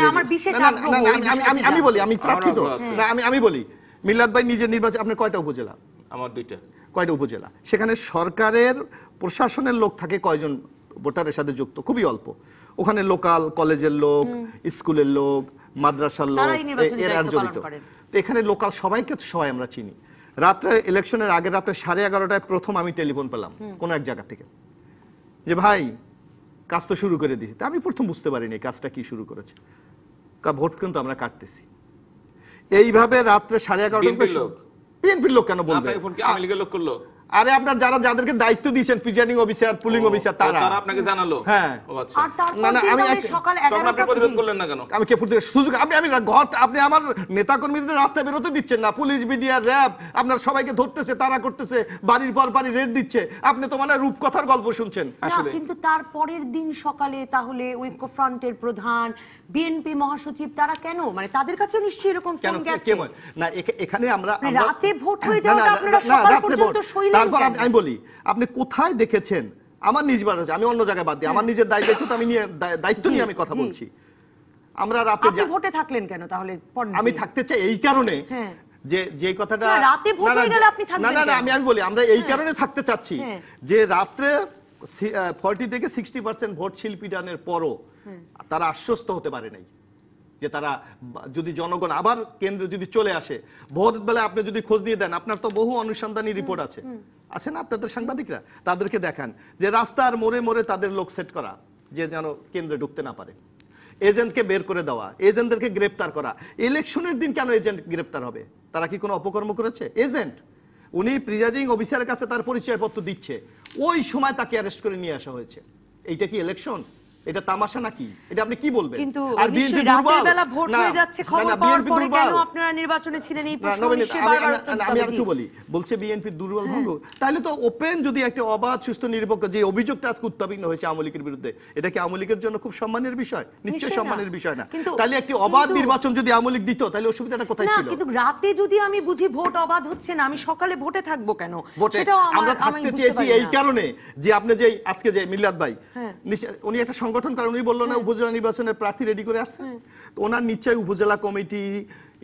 আমি বলি, আমি প্রার্থী তো না, আমি বলি মিল্লাত ভাই নিজে নির্বাচন, আপনার কয়টা উপজেলা? আমার 2টা। কয়টা উপজেলা? সেখানে সরকারের প্রশাসনের লোক থাকে কয়জন ভোটারের সাথে যুক্ত? খুবই অল্প। ওখানে লোকাল কলেজের লোক, স্কুলের লোক, মাদ্রাসার লোক এরা জড়িত। তো এখানে লোকাল সবাইকে সবাই আমরা চিনি। রাত্রে ইলেকশনের আগে রাতে 11:30টায় প্রথম আমি টেলিফোন পেলাম কোন এক জায়গা থেকে, যে ভাই কাজ তো শুরু করে দিয়েছি। তা আমি প্রথম বুঝতে পারিনি কাজটা কি শুরু করেছে। ভোট কিন্তু আমরা কাটতেছি। এইভাবে রাত্রে 11:30 বিএনপির লোক কেন বলবে? আপনার ফোন কি আওয়ামী লীগের লোক করলো? আরে আপনার যাদেরকে দায়িত্ব দিয়েছেন, প্রিজাইডিং অফিসার, পুলিং অফিসার, তারা আপনাকে জানালো? হ্যাঁ। ও আচ্ছা। আর তারপর না, আমি সকাল তখন আপনি 11টা প্রতিরোধ করলেন না কেন? আমি কে ফুটে সুযোগ, আমি ঘর, আপনি আমার নেতা কর্মীদের রাস্তায় বেরোতে দিচ্ছেন না। পুলিশ, মিডিয়া, র্যাব আপনার সবাইকে ধরতেছে, তারা করতেছে, বাড়ির পর বাড়ি রেড দিচ্ছে। আপনি তো মানে রূপকথার গল্প শুনছেন আসলে। কিন্তু তার পরের দিন সকালে তাহলে ঐক্যফ্রন্টের প্রধান, বিএনপি মহাসচিব, তারা কেন, মানে তাদের কাছে নিশ্চয়ই এরকম ফোন গেছে না? এখানে আমরা রাতে ভোট হয়ে যাওয়াটা আপনারা সকাল পর্যন্ত সইলেন। তারপর আমি বলি, আপনি কোথায় দেখেছেন? আমার নিজ বাড়ি, আমি অন্য জায়গায় বাদ দিই, আমার নিজের দায়িত্ব তো আমি নিয়ে, দায়িত্ব নিয়ে আমি কথা বলছি। আমরা রাতে ভোটে থাকলেন কেন তাহলে? আমি থাকতে চাই এই কারণে যে কথাটা রাতে ভোট হয়ে গেলে আপনি থাকবেন না, আমি বলি আমরা এই কারণে থাকতে চাচ্ছি যে রাত্রে 40 থেকে 60% ভোট শিল্পীদানের পরও তারা আশ্বস্ত হতে পারে নাই যে তারা যদি জনগণ আবার কেন্দ্রে যদি চলে আসে, ভোট বেলা আপনি যদি খোঁজ নিয়ে দেন, আপনার তো বহু অনুসন্ধানী রিপোর্ট আছে না আপনাদের সাংবাদিকরা, তাদেরকে দেখান যে রাস্তার মোড়ে মোড়ে তাদের লোক সেট করা যে যেন কেন্দ্রে ঢুকতে না পারে, এজেন্টকে বের করে দেওয়া, এজেন্টদেরকে গ্রেপ্তার করা। ইলেকশনের দিন কেন এজেন্ট গ্রেপ্তার হবে? তারা কি কোনো অপকর্ম করেছে? এজেন্ট উনি প্রিজাইডিং অফিসারের কাছে তার পরিচয়পত্র দিচ্ছে, ওই সময় তাকে অ্যারেস্ট করে নিয়ে আসা হয়েছে। এইটা কি ইলেকশন? এটা তামাশা নাকি? এটা আপনি কি বলবেন? কিন্তু আর বিএনপি দুর্বল, বেলা ভোট হয়ে যাচ্ছে, খবর পাওয়ার পরে কেন আপনারা নির্বাচনে ছিলেন? এই প্রশ্ন আমি আর একটু বলি, বলছে বিএনপি দুর্বল ভঙ্গ। তাহলে তো ওপেন যদি একটা অবাধ, সুস্থ, নিরপেক্ষ যে অভিযোগটা আজকে উত্থাপিত হয়েছে আওয়ামী লীগের বিরুদ্ধে, এটা কি আওয়ামী লীগের জন্য খুব সম্মানের বিষয়? নিশ্চয়ই সম্মানের বিষয় না। তাহলে একটি অবাধ নির্বাচন যদি আওয়ামী লীগ দিত, তাহলে অসুবিধাটা কোথায় ছিল? কিন্তু রাতে যদি আমি বুঝি ভোট অবাধ হচ্ছে না, আমি সকালে ভোটে থাকবো কেন? সেটাও আমরা থাকতে চেয়েছি এই কারণে যে আপনি যে আজকে যে মিল্লাত ভাই উনি একটা সংগঠন করেন, উনি বললো না উপজেলা নির্বাচনের প্রার্থী রেডি করে আসছে, তো ওনার নিশ্চয়ই উপজেলা committee,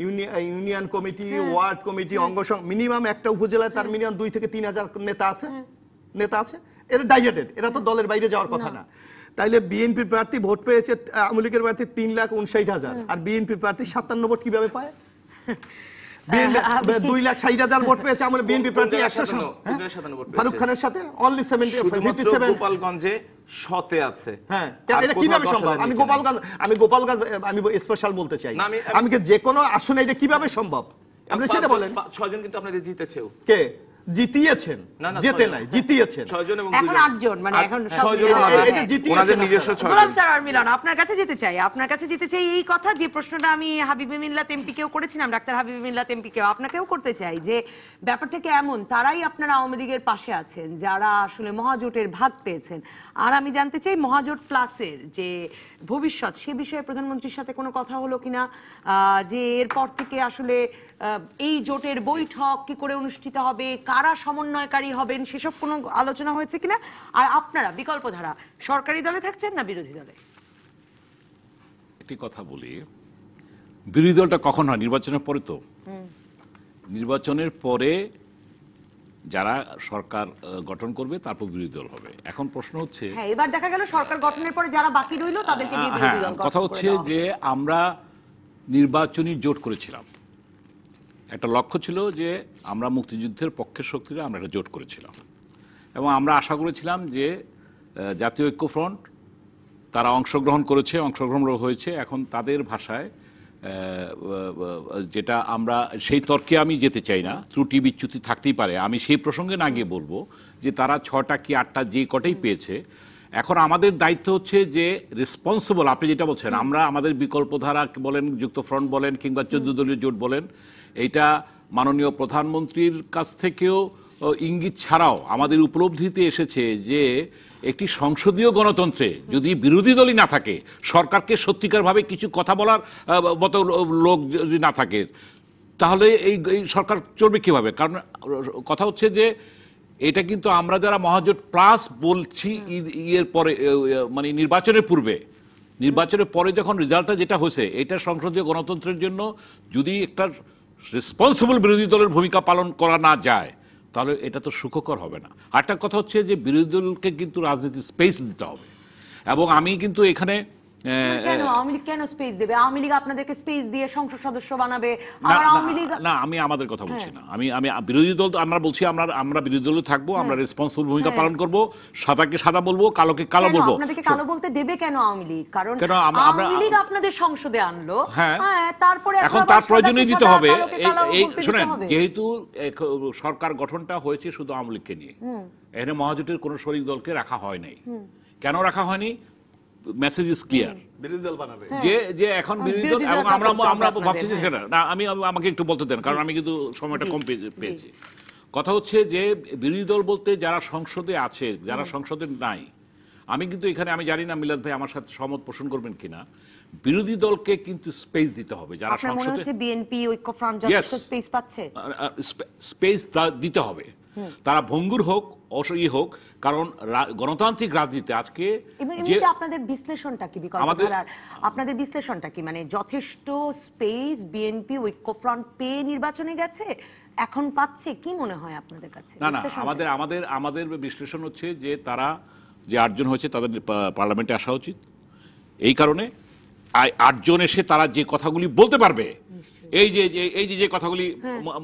union committee, word committee, অঙ্গ মিনিমাম একটা উপজেলায় তার মিনিমাম 2 থেকে 3,000 নেতা আছে। এরা ডাইজেটেড, এরা তো দলের বাইরে যাওয়ার কথা না। তাইলে বিএনপি প্রার্থী ভোট পেয়েছে, আওয়ামী লীগের প্রার্থী 3,59,000, আর বিএনপি প্রার্থী 57 ভোট কিভাবে পায়? 2,60,000 ভোট পেয়েছে আমাদের বিএনপি প্রার্থী 157 ফারুক খানের সাথে অনলি 57 গোপালগঞ্জে শতে আছে। হ্যাঁ, এটা কিভাবে সম্ভব? আমি গোপালগঞ্জ আমি স্পেশাল বলতে চাই, আমি কি যে কোনো আসনে এটা কিভাবে সম্ভব? আপনি সেটা বলেন। 6 জন কিন্তু আপনাদের জিতেছেও। কে জিতিয়েছেন? জিতে নাই, জিতিয়েছেন 6 জন এবং এখন 8 জন, মানে এখন 6 জন এটা জিতিয়েছেন নিজস্ব 6 জন। গোলাম স্যার আর মিলন, আপনার কাছে যেতে চাই এই কথা, যে প্রশ্নটা আমি হাবিবি মিল্লাত এমপিকেও করেছিলাম, ডাক্তার হাবিবি মিল্লাত এমপিকেও আপনাকেও করতে চাই, যে ব্যাপারটা কি এমন তারাই আপনারা আওয়ামী লীগের পাশে আছেন যারা আসলে মহাজোটের ভাগ পেয়েছেন? আর আমি জানতে চাই মহাজোট প্লাসের যে ভবিষ্যৎ, সে বিষয়ে প্রধানমন্ত্রীর সাথে কোনো কথা হলো কিনা, যে এরপর থেকে আসলে এই জোটের বৈঠক কি করে অনুষ্ঠিত হবে, কারা সমন্বয়কারী হবেন, সেসব কোনো আলোচনা হয়েছে কিনা? আর আপনারা বিকল্প ধারা সরকারি দলে থাকছেন না বিরোধী দলে? একটি একটি কথা বলি, বিরোধী দলটা কখন হয়? নির্বাচনের পরে। তো নির্বাচনের পরে যারা সরকার গঠন করবে তারপর বিরোধী দল হবে। এখন প্রশ্ন হচ্ছে, হ্যাঁ, এবার দেখা গেল সরকার গঠনের পরে যারা বাকি রইল তাদেরকে নিয়ে বিরোধী দল গঠন কথা করে হচ্ছে দেওয়া হবে। যে আমরা নির্বাচনী জোট করেছিলাম, একটা লক্ষ্য ছিল যে আমরা মুক্তিযুদ্ধের পক্ষের শক্তিরা আমরা একটা জোট করেছিলাম এবং আমরা আশা করেছিলাম যে জাতীয় ঐক্যফ্রন্ট তারা অংশগ্রহণ হয়েছে। এখন তাদের ভাষায় যেটা আমরা সেই তর্কে আমি যেতে চাই না, ত্রুটি বিচ্যুতি থাকতেই পারে, আমি সেই প্রসঙ্গে না গিয়ে বলবো যে তারা 6টা কি 8টা যে কটাই পেয়েছে। এখন আমাদের দায়িত্ব হচ্ছে যে রেসপন্সিবল, আপনি যেটা বলছেন, আমরা আমাদের বিকল্পধারা বলেন, যুক্তফ্রন্ট বলেন কিংবা 14 দলীয় জোট বলেন, এইটা মাননীয় প্রধানমন্ত্রীর কাছ থেকেও ইঙ্গিত ছাড়াও আমাদের উপলব্ধিতে এসেছে যে একটি সংসদীয় গণতন্ত্রে যদি বিরোধী দলই না থাকে, সরকারকে সত্যিকারভাবে কিছু কথা বলার মতো লোক যদি না থাকে, তাহলে এই সরকার চলবে কিভাবে? কারণ কথা হচ্ছে যে এটা কিন্তু আমরা যারা মহাজোট প্লাস বলছি ইয়ের পরে, মানে নির্বাচনের পূর্বে, নির্বাচনের পরে যখন রেজাল্টটা যেটা হয়েছে, এটা সংসদীয় গণতন্ত্রের জন্য যদি একটা রেসপন্সিবল বিরোধী দলের ভূমিকা পালন করা না যায় তাহলে এটা তো সুখকর হবে না। আরেকটা কথা হচ্ছে যে বিরোধী দলকে কিন্তু রাজনীতির স্পেস দিতে হবে। এবং আমি কিন্তু এখানে কেন আওয়ামী লীগ কেন স্পেস দেবে? আওয়ামী লীগ আপনাদেরকে স্পেস দিয়ে সংসদ সদস্য বানাবে, আবার আওয়ামী লীগ না, আমি আমাদের কথা বলছি না, আমি বিরোধী দল আমরা বলছি, আমরা বিরোধী দলে থাকবো, আমরা রেসপন্সিবল ভূমিকা পালন করব, সাদাকে সাদা বলবো, কালোকে কালো বলবো। আপনাদেরকে কালো বলতে দেবে কেন আওয়ামী লীগ? কারণ আমরা আওয়ামী লীগ আপনাদের সংসদে আনলো, হ্যাঁ, তারপরে এখন তার প্রয়োজনই দিতে হবে। এই শুনেন, যেহেতু সরকার গঠনটা হয়েছে শুধু আওয়ামী লীগকে নিয়ে, এখানে মহাজোটের কোনো শরিক দলকে রাখা হয় নাই। কেন রাখা হয়নি? মেসেজ ইজ ক্লিয়ার, বিরোধী দল বানাবে যে এখন বিরোধী দল। এবং আমরা ভাবছি যে সেটা না, আমাকে একটু বলতে দেন, কারণ আমি কিন্তু সময়টা কম পেয়েছি। কথা হচ্ছে যে বিরোধী দল বলতে যারা সংসদে আছে, যারা সংসদে নাই, আমি কিন্তু এখানে, আমি জানি না মিলাদ ভাই আমার সাথে সহমত পোষণ করবেন কিনা, বিরোধী দলকে কিন্তু স্পেস দিতে হবে। যারা সংসদে, বিএনপি ঐক্যফ্রন্ট যথেষ্ট স্পেস পাচ্ছে, স্পেস দিতে হবে। তারা ভঙ্গুর হোক অসই হোক, কারণ গণতান্ত্রিক রাজনীতি আজকে যে আপনাদের বিশ্লেষণটা কি, আপনাদের বিশ্লেষণটা কি, মানে যথেষ্ট স্পেস বিএনপি ঐক্যফ্রন্ট পেয়ে নির্বাচনে গেছে, এখন পাচ্ছে, কি মনে হয় আপনাদের কাছে? না, আমাদের বিশ্লেষণ হচ্ছে যে তারা যে 8 জন হয়েছে তাদের পার্লামেন্টে আসা উচিত। এই কারণে 8 জন এসে তারা যে কথাগুলি বলতে পারবে, এই যে কথাগুলি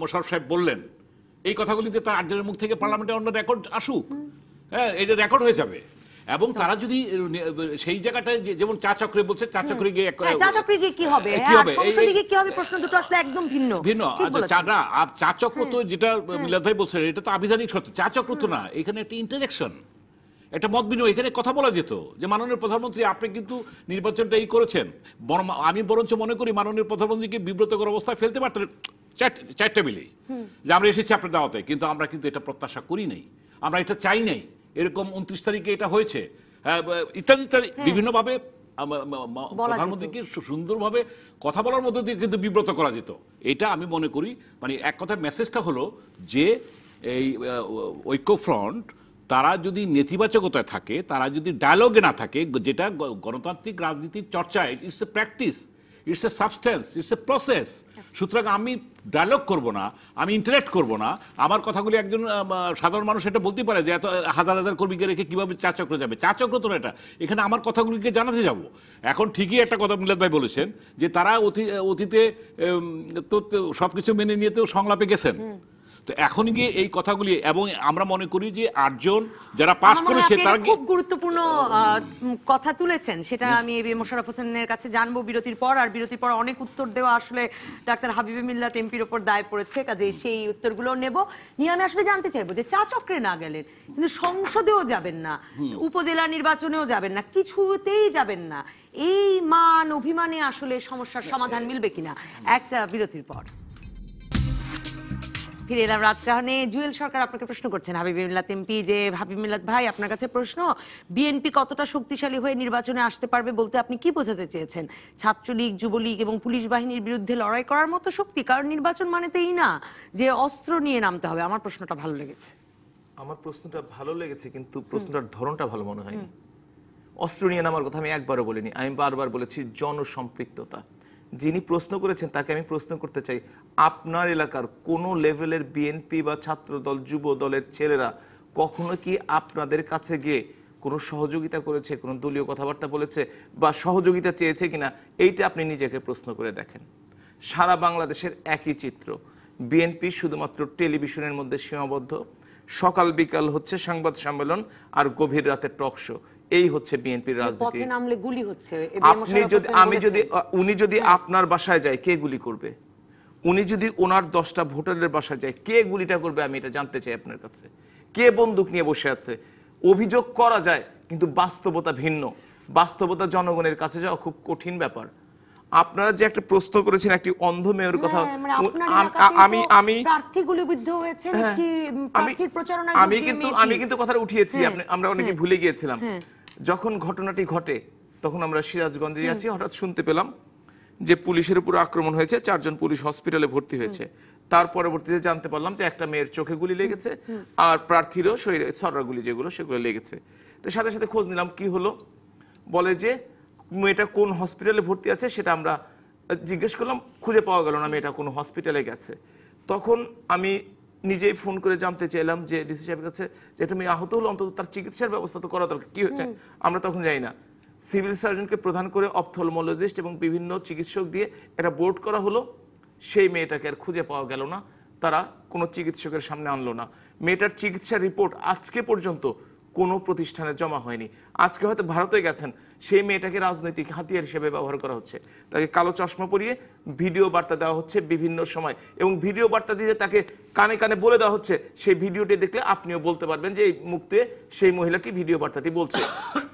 মোশাররফ সাহেব বললেন, এই কথাগুলিতে তার 8 জনের মুখ থেকে পার্লামেন্টে অন্য রেকর্ড আসুক, হ্যাঁ, এটা রেকর্ড হয়ে যাবে। এবং তারা যদি সেই জায়গাটায় যেমন চা চক্রে বলছে, চা চক্রে গিয়ে কি হবে, প্রশ্ন দুটো আসলে একদম ভিন্ন। চা চক্র তো যেটা মিলাদ ভাই বলছেন, এটা তো আবিধানিক সত্য। চা চক্র তো না, এখানে একটা ইন্টারেকশন, একটা মত বিনিময়, এখানে কথা বলা যেত যে মাননীয় প্রধানমন্ত্রী আপনি কিন্তু নির্বাচনটা করেছেন, আমি বরঞ্চ মনে করি মাননীয় প্রধানমন্ত্রীকে বিব্রতকর অবস্থায় ফেলতে পারতেন 4 মিলে, যে আমরা এসেছি আপনার দাওয়াতে, কিন্তু আমরা কিন্তু এটা প্রত্যাশা করি নাই, আমরা এটা চাই নাই, এরকম 29 তারিখে এটা হয়েছে, ইত্যাদি ইত্যাদি বিভিন্নভাবে প্রধানমন্ত্রীকে সুন্দরভাবে কথা বলার মধ্যে দিয়ে কিন্তু বিব্রত করা যেত। এটা আমি মনে করি, মানে এক কথায় মেসেজটা হলো যে এই ঐক্যফ্রন্ট তারা যদি নেতিবাচকতায় থাকে, তারা যদি ডায়ালগে না থাকে, যেটা গণতান্ত্রিক রাজনীতির চর্চা, it's a practice, it's a substance, it's a process. সুতরাং আমি ডায়ালগ করব না, আমি ইন্টারেক্ট করব না, আমার কথাগুলি একজন সাধারণ মানুষ এটা বলতে পারে যে এত হাজার হাজার কর্মীকে রেখে কিভাবে চা চক্র যাবে। চা চক্র তো এটা, এখানে আমার কথাগুলিকে জানাতে যাব। এখন ঠিকই একটা কথা মিলাদ ভাই বলেছেন যে তারা অতীতে তো সবকিছু মেনে নিয়েতেও সংলাপে গেছেন, তো এখন গিয়ে এই কথাগুলি, এবং আমরা মনে করি যে 8 জন যারা পাস করেছে তারা খুব গুরুত্বপূর্ণ কথা তুলেছেন, সেটা আমি মোশাররফ হোসেনের কাছে জানবো বিরতির পর। আর বিরতির পর অনেক উত্তর দেওয়া আসলে ডাক্তার হাবিবে মিল্লাত এমপির উপর দায় পড়েছে, কাজে সেই উত্তরগুলো নেব নিয়ে আমি আসলে জানতে চাইবো যে চা চক্রে না গেলেন, কিন্তু সংসদেও যাবেন না, উপজেলা নির্বাচনেও যাবেন না, কিছুতেই যাবেন না, এই মান অভিমানে আসলে সমস্যার সমাধান মিলবে কিনা? একটা বিরতির পর ফিরে এলাম রাজকাহনে। জুয়েল সরকার আপনাকে প্রশ্ন করছেন, হাবিব মিল্লাত এমপি, যে হাবিব মিল্লাত ভাই আপনার কাছে প্রশ্ন, বিএনপি কতটা শক্তিশালী হয়ে নির্বাচনে আসতে পারবে বলতে আপনি কি বোঝাতে চেয়েছেন? ছাত্রলীগ, যুবলীগ এবং পুলিশ বাহিনীর বিরুদ্ধে লড়াই করার মতো শক্তি? কারণ নির্বাচন মানে তো এই না যে অস্ত্র নিয়ে নামতে হবে। আমার প্রশ্নটা ভালো লেগেছে। আমার প্রশ্নটা ভালো লেগেছে, কিন্তু প্রশ্নটার ধরনটা ভালো মনে হয়নি। অস্ত্র নিয়ে নামার কথা আমি একবারও বলিনি, আমি বারবার বলেছি জনসম্পৃক্ততা। যিনি প্রশ্ন করেছেন তাকে আমি প্রশ্ন করতে চাই, আপনার এলাকার কোন লেভেলের বিএনপি বা ছাত্রদল যুব দলের ছেলেরা কখনো কি আপনাদের কাছে গিয়ে কোনো সহযোগিতা করেছে, কোনো দলীয় কথাবার্তা বলেছে বা সহযোগিতা চেয়েছে কিনা, এইটা আপনি নিজেকে প্রশ্ন করে দেখেন। সারা বাংলাদেশের একই চিত্র, বিএনপি শুধুমাত্র টেলিভিশনের মধ্যে সীমাবদ্ধ, সকাল বিকাল হচ্ছে সংবাদ সম্মেলন আর গভীর রাতের টক শো, এই হচ্ছে বিএনপির রাজনীতি। পথে নামলে গুলি হচ্ছে। উনি যদি আপনার বাসায় যায় কে গুলি করবে? উনি যদি ওনার 10টা ভোটারের বাসায় যায় কে গুলিটা করবে? আমি এটা জানতে চাই আপনার কাছে। কে বন্দুক নিয়ে বসে আছে? অভিযোগ করা যায় কিন্তু বাস্তবতা ভিন্ন। বাস্তবতা জনগণের কাছে যাওয়া খুব কঠিন ব্যাপার। আপনারা যে একটা প্রশ্ন করেছেন একটি অন্ধ মেয়ের কথা, আমি কিন্তু কথাটা উঠিয়েছি, আমরা অনেকে ভুলে গিয়েছিলাম। যখন ঘটনাটি ঘটে তখন আমরা সিরাজগঞ্জে আছি, হঠাৎ শুনতে পেলাম যে পুলিশের উপর আক্রমণ হয়েছে, 4 জন পুলিশ হসপিটালে ভর্তি হয়েছে। তার পরবর্তীতে জানতে পারলাম যে একটা মেয়ের চোখে গুলি লেগেছে আর প্রার্থীরও শরীরে ছড়া গুলি যেগুলো সেগুলো লেগেছে। তো সাথে সাথে খোঁজ নিলাম কি হলো, বলে যে মেয়েটা কোন হসপিটালে ভর্তি আছে সেটা আমরা জিজ্ঞেস করলাম, খুঁজে পাওয়া গেল না মেয়েটা কোন হসপিটালে গেছে। তখন আমি নিজেই ফোন করে জানতে চাইলাম যে ডিসি সাহেবের কাছে যে এটা মেয়ে আহত হলো, অন্তত তার চিকিৎসার ব্যবস্থা তো করা দরকার, কি হচ্ছে আমরা তখন যাই না। সিভিল সার্জনকে প্রধান করে অপথলমোলজিস্ট এবং বিভিন্ন চিকিৎসক দিয়ে একটা বোর্ড করা হলো, সেই মেয়েটাকে আর খুঁজে পাওয়া গেল না, তারা কোনো চিকিৎসকের সামনে আনলো না। মেয়েটার চিকিৎসার রিপোর্ট আজকে পর্যন্ত কোনো প্রতিষ্ঠানে জমা হয়নি। আজকে হয়তো ভারতে গেছেন, সেই মেয়েটাকে রাজনৈতিক হাতিয়ার হিসেবে ব্যবহার করা হচ্ছে, তাকে কালো চশমা পরিয়ে ভিডিও বার্তা দেওয়া হচ্ছে বিভিন্ন সময়, এবং ভিডিও বার্তা দিয়ে তাকে কানে কানে বলে দেওয়া হচ্ছে, সেই ভিডিওটি দেখলে আপনিও বলতে পারবেন যে এই মুহূর্তে সেই মহিলাটি ভিডিও বার্তাটি বলছে।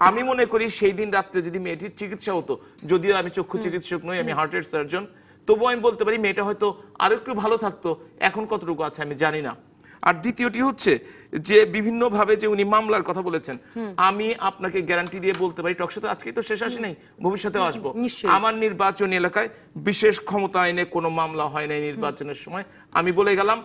আমি মনে করি সেই দিন রাত্রে যদি মেয়েটির চিকিৎসা হতো, যদিও আমি চক্ষু চিকিৎসক নই, আমি হার্টের সার্জন, তবুও আমি বলতে পারি মেয়েটা হয়তো আরো একটু ভালো থাকতো। এখন কতটুকু আছে আমি জানি না। আর দ্বিতীয়টি হচ্ছে যে বিভিন্ন ভাবে যে উনি মামলার কথা বলেছেন, আমি আপনাকে গ্যারান্টি দিয়ে বলতে পারি, টকশো তো আজকেই তো শেষ আসে নাই, ভবিষ্যতেও আসবো, আমার নির্বাচনী এলাকায় বিশেষ ক্ষমতা আইনে কোনো মামলা হয় নাই নির্বাচনের সময়। আমি বলে গেলাম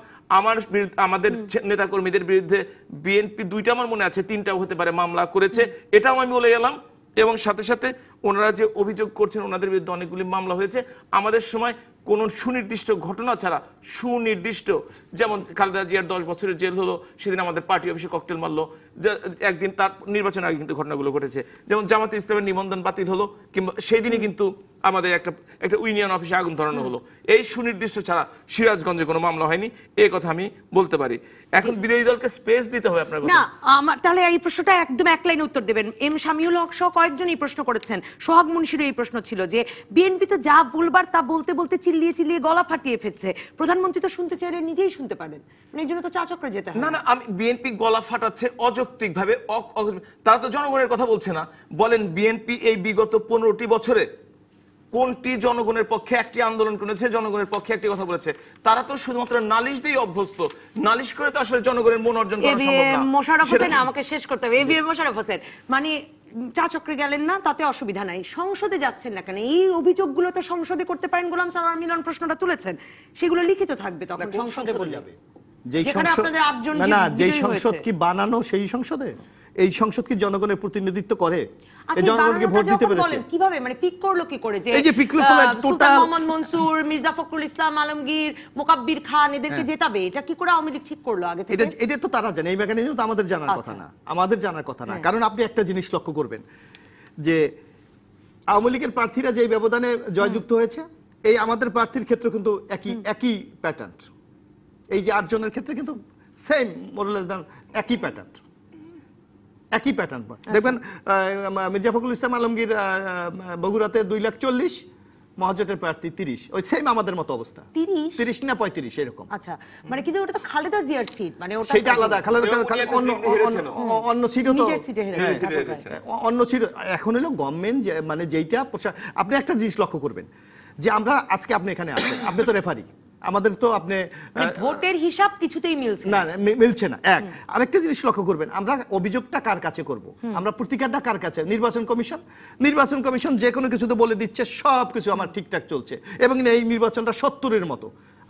আমাদের নেতাকর্মীদের বিরুদ্ধে বিএনপি 2টা, আমার মনে আছে 3টাও হতে পারে, মামলা করেছে, এটাও আমি বলে গেলাম। এবং সাথে সাথে ওনারা যে অভিযোগ করছেন ওনাদের বিরুদ্ধে অনেকগুলি মামলা হয়েছে আমাদের সময়, কোন সুনির্দিষ্ট ঘটনা ছাড়া, সুনির্দিষ্ট, যেমন খালেদা জিয়ার 10 বছরের জেল হলো, সেদিন আমাদের পার্টি অফিসে ককটেল মারলো, একদিন তার নির্বাচনের আগে কিন্তু ঘটনাগুলো ঘটেছে, যেমন জামাতে ইসলামের নিবন্ধন বাতিল হলো, কিংবা সেই দিনই কিন্তু আমাদের একটা ইউনিয়ন অফিসে আগুন ধরানো হলো। এই সুনির্দিষ্ট ছাড়া সিরাজগঞ্জে কোনো মামলা হয়নি, এই কথা আমি বলতে পারি। এখন বিরোধী দলকে স্পেস দিতে হবে আপনার কথা। না, আমার তাহলে এই প্রশ্নটা একদম এক লাইনে উত্তর দেবেন। এম শামিউল হক সহ কয়েকজন এই প্রশ্ন করেছেন, সোহাগ মুন্সিরও এই প্রশ্ন ছিল যে বিএনপি তো যা বলবার তা বলতে বলতে চিল্লিয়ে চিল্লিয়ে গলা ফাটিয়ে ফেলছে, প্রধানমন্ত্রী তো শুনতে চাইলে নিজেই শুনতে পারবেন, মানে এই জন্য তো চা চক্রে যেতে হবে। না না, আমি বিএনপি গলা ফাটাচ্ছে অযৌক্তিক ভাবে, তারা তো জনগণের কথা বলছে না। বলেন বিএনপি এই বিগত 15টি বছরে কোনটি জনগণের পক্ষে একটি আন্দোলন করেছে, জনগণের পক্ষে একটি কথা বলেছে? তারা তো শুধুমাত্র নালিশ দিয়ে অভ্যস্ত, নালিশ করে তো আসলে জনগণের মন অর্জন করা সম্ভব না। মোশাররফ হোসেন, আমাকে শেষ করতে হবে। এবিএম মোশাররফ হোসেন, মানে চা চক্রে গেলেন না তাতে অসুবিধা নাই, সংসদে যাচ্ছেন না কেন? এই অভিযোগগুলো তো সংসদে করতে পারেন। গোলাম সারওয়ার মিলন প্রশ্নটা তুলেছেন, সেগুলো লিখিত থাকবে, তখন সংসদে বলে যাবে। যেই সংসদ কি বানানো, সেই সংসদে এই সংসদ কি জনগণের প্রতিনিধিত্ব করে? এই জনগণকে ভোট দিতে পেরেছে কিভাবে? মানে পিক করলো কি করে? যে এই যে পিক করলো সুলতান মোহাম্মদ মনসুর, মির্জা ফখরুল ইসলাম আলমগীর, মোকাব্বির খান, এদেরকে জেতাবে, এটা কি করে আওয়ামী লীগ ঠিক করলো আগে থেকে? এটা তো তারা জানে, এই মেকানিজম তো আমাদের জানার কথা না, আমাদের জানার কথা না। কারণ আপনি একটা জিনিস লক্ষ্য করবেন যে আওয়ামী লীগের প্রার্থীরা যে ব্যবধানে জয়যুক্ত হয়েছে, এই আমাদের প্রার্থীর ক্ষেত্রে কিন্তু একই প্যাটার্ন। এই যে 8 জনের ক্ষেত্রে কিন্তু সেম মোরালেস একই প্যাটার্ন, একই প্যাটার্ন। দেখবেন মির্জা ফখরুল ইসলাম আলমগীর বগুড়াতে 2,40,000, মহাজোটের প্রার্থী 30, ওই সেম আমাদের মতো অবস্থা। 30 না 35 এরকম। আচ্ছা, মানে কিন্তু ওটা তো খালেদা জিয়ার সিট, মানে ওটা সেটা আলাদা। খালেদা অন্য সিটও তো অন্য সিট। এখন হলো গভর্নমেন্ট, মানে যেইটা আপনি একটা জিনিস লক্ষ্য করবেন যে আমরা আজকে আপনি এখানে আছেন, আপনি তো রেফারি, আমাদের তো আপনি ভোটের হিসাব কিছুতেই মিলছে না, মিলছে না। এক আরেকটা জিনিস লক্ষ্য করবেন, আমরা অভিযোগটা কার কাছে করব, আমরা প্রতিকারটা কার কাছে? নির্বাচন কমিশন যে কোনো কিছু তো বলে দিচ্ছে সবকিছু আমার ঠিকঠাক চলছে, এবং এই নির্বাচনটা 70-এর মতো।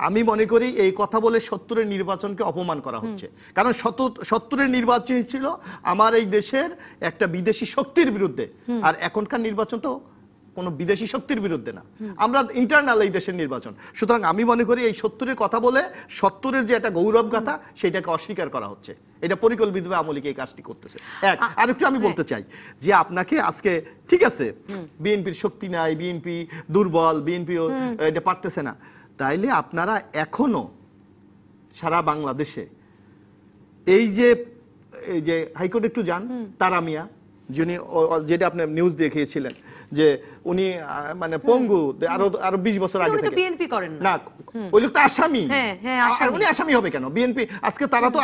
আমি মনে করি এই কথা বলে ৭০-এর নির্বাচনকে অপমান করা হচ্ছে। কারণ ৭০-এর নির্বাচন ছিল আমার এই দেশের একটা বিদেশি শক্তির বিরুদ্ধে, আর এখনকার নির্বাচন তো কোনো বিদেশি শক্তির বিরুদ্ধে না, আমরা ইন্টারনাল এই দেশের নির্বাচন। সুতরাং আমি মনে করি এই ৭০-এর কথা বলে ৭০-এর যে একটা গৌরব গাথা সেটাকে অস্বীকার করা হচ্ছে। এটা পরিকল্পিতভাবে আওয়ামী লীগ এই কাজটি করতেছে। আরেকটু আমি বলতে চাই যে আপনাকে আজকে ঠিক আছে বিএনপির শক্তি নাই, বিএনপি দুর্বল, বিএনপি এটা পারতেছে না, তাইলে আপনারা এখনো সারা বাংলাদেশে এই যে হাইকোর্ট একটু যান, তারা মিয়া যিনি যেটা আপনি নিউজ দেখিয়েছিলেন যে উনি মানে পঙ্গু আরো 20 বছর আগে থেকে বিএনপি করেন না, ওই লোক তো আসামি। আসামি। উনি আসামি হবে কেন? বিএনপি আজকে তারা তো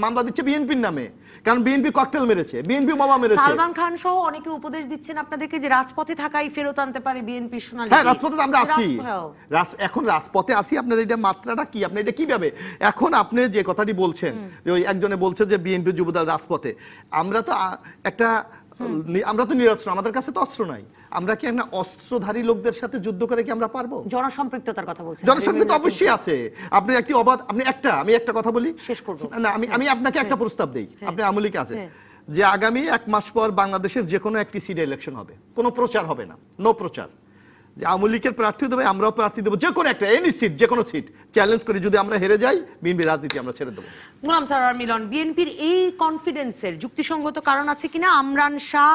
মামলা দিচ্ছে বিএনপির নামে, কারণ বিএনপি ককটেল মেরেছে, বিএনপি বোমা মেরেছে। সালমান খান সহ অনেকে উপদেশ দিচ্ছেন আপনাদেরকে যে রাজপথে থাকাই ফেরত আনতে পারে বিএনপি সোনালী। হ্যাঁ, রাজপথে আমরা আছি, এখন রাজপথে আছি। আপনার এটা মাত্রাটা কি, আপনি এটা কিভাবে এখন আপনি যে কথাটি বলছেন, ওই একজনে বলছে যে বিএনপি যুবদল রাজপথে, আমরা তো নিরস্ত্র, আমাদের কাছে তো অস্ত্র নাই। আমরা কি একটা অস্ত্রধারী লোকদের সাথে যুদ্ধ করে কি আমরা পারবো? জনসম্পৃক্ততার কথা বলছেন। জনসম্পৃক্ত অবশ্যই আছে। আপনি আমি একটা কথা বলি, শেষ করব না, আমি আপনাকে একটা প্রস্তাব দেই, আপনি আমলিক আছে যে আগামী 1 মাস পর বাংলাদেশের যে কোনো একটি সিটে ইলেকশন হবে, কোনো প্রচার হবে না, নো প্রচার। যে আওয়ামী লীগের প্রার্থী দেবে, আমরাও প্রার্থী দেবো, যে কোনো একটা এনি সিট, যে কোনো সিট চ্যালেঞ্জ করি। যদি আমরা হেরে যাই, বিএনপি রাজনীতি আমরা ছেড়ে দেবো। গোলাম সারোয়ার মিলন, বিএনপির এই কনফিডেন্সের যুক্তিসঙ্গত কারণ আছে কিনা? আমরান শাহ,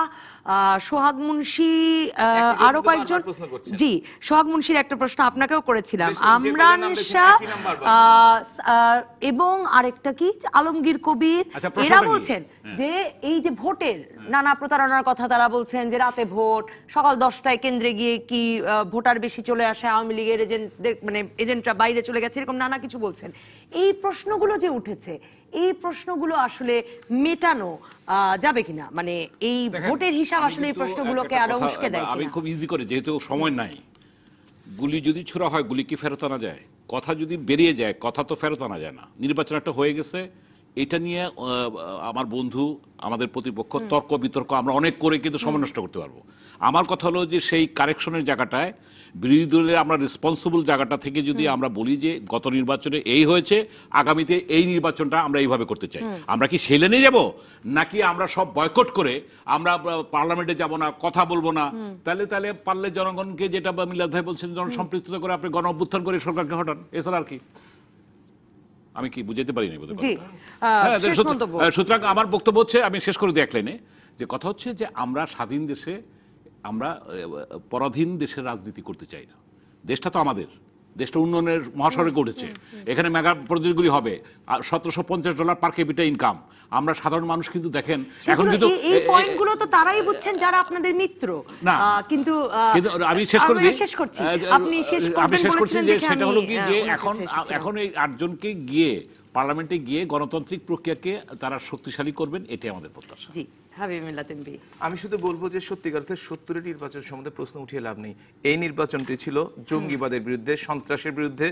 সোহাগ মুন্সি, আরো কয়েকজন, জি সোহাগ মুন্সির একটা প্রশ্ন আপনাকেও করেছিলাম, আমরান শাহ এবং আরেকটা কি আলমগীর কবির, এরা বলছেন যে এই যে ভোটের নানা প্রতারণার কথা তারা বলছেন, যে রাতে ভোট, সকাল 10টায় কেন্দ্রে গিয়ে কি ভোটার বেশি চলে আসে, আওয়ামী লীগের এজেন্টদের মানে এজেন্টরা বাইরে চলে গেছে, এরকম নানা কিছু বলছেন। এই প্রশ্নগুলো যে উঠেছে, এই প্রশ্নগুলো আসলে মেটানো যাবে কিনা? মানে এই ভোটের হিসাব আসলে এই প্রশ্নগুলোকে আরো উস্কে দেয় কিনা? আমি খুব ইজি করে, যেহেতু সময় নাই, গুলি যদি ছোড়া হয় গুলি কি ফেরত আনা যায়? কথা যদি বেরিয়ে যায়, কথা তো ফেরত আনা যায় না। নির্বাচন একটা হয়ে গেছে, এটা নিয়ে আমার বন্ধু, আমাদের প্রতিপক্ষ তর্ক বিতর্ক আমরা অনেক করে কিন্তু সময় নষ্ট করতে পারবো। আমার কথা হলো যে সেই কারেকশনের জায়গাটায় বিরোধী দলের আমরা রেসপন্সিবল জায়গাটা থেকে যদি আমরা বলি যে গত নির্বাচনে এই হয়েছে, আগামীতে এই নির্বাচনটা আমরা এইভাবে করতে চাই, আমরা কি সেই লেনে যাব, নাকি আমরা সব বয়কট করে আমরা পার্লামেন্টে যাব না, কথা বলবো না? তাহলে পারলে জনগণকে, যেটা মিলাদ ভাই বলছেন, জনসম্পৃক্ততা করে আপনি গণ অভ্যুত্থান করে সরকারকে হটান, এছাড়া আর কি? আমি কি বুঝাতে পারিনি? সুতরাং আমার বক্তব্য হচ্ছে, আমি শেষ করে দিই এক লাইনে, যে কথা হচ্ছে যে আমরা স্বাধীন দেশে, আমরা পরাধীন দেশের রাজনীতি করতে চাই না। দেশটা তো আমাদের, দেশটা উন্নয়নের মহাসড়কে উঠেছে, এখানে মেগা প্রজেক্টগুলি হবে, $1750 পার ক্যাপিটা ইনকাম। আমরা সাধারণ মানুষ কিন্তু দেখেন এখন কিন্তু এই পয়েন্টগুলো তো তারাই বুঝছেন যারা আপনাদের মিত্র না, কিন্তু আমি শেষ করে দিই, করছি, আপনি শেষ করবেন বলেছিলেন, যে সেটা হলো কি যে এখন এই 8 জনকে গিয়ে পার্লামেন্টে গিয়ে গণতান্ত্রিক প্রক্রিয়াকে তারা শক্তিশালী করবেন, এটাই আমাদের প্রত্যাশা। জি, হাবিব মিল্লাত এমপি। আমি শুধু বলবো যে সত্যিকার অর্থে 70-এর নির্বাচন সম্বন্ধে প্রশ্ন উঠিয়ে লাভ নেই। এই নির্বাচনটি ছিল জঙ্গিবাদের বিরুদ্ধে, সন্ত্রাসের বিরুদ্ধে,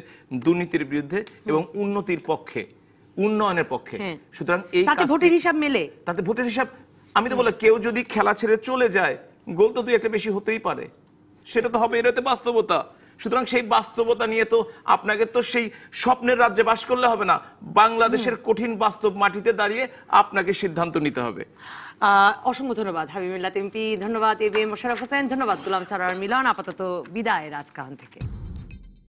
দুর্নীতির বিরুদ্ধে এবং উন্নতির পক্ষে, উন্নয়নের পক্ষে। সুতরাং এই তাতে ভোটের হিসাব মেলে, তাতে ভোটের হিসাব, আমি তো বললাম, কেউ যদি খেলা ছেড়ে চলে যায়, গোল তো 2-1 বেশি হতেই পারে, সেটা তো হবে, এটা তো বাস্তবতা। সুতরাং সেই বাস্তবতা নিয়ে তো আপনাকে তো সেই স্বপ্নের রাজ্যে বাস করলে হবে না, বাংলাদেশের কঠিন বাস্তব মাটিতে দাঁড়িয়ে আপনাকে সিদ্ধান্ত নিতে হবে। অসংখ্য ধন্যবাদ হাবিব মিল্লাত এমপি, ধন্যবাদ A B M Mosharraf Hossain, ধন্যবাদ গোলাম সারোয়ার মিলন। আপাতত বিদায় রাজকাহন থেকে।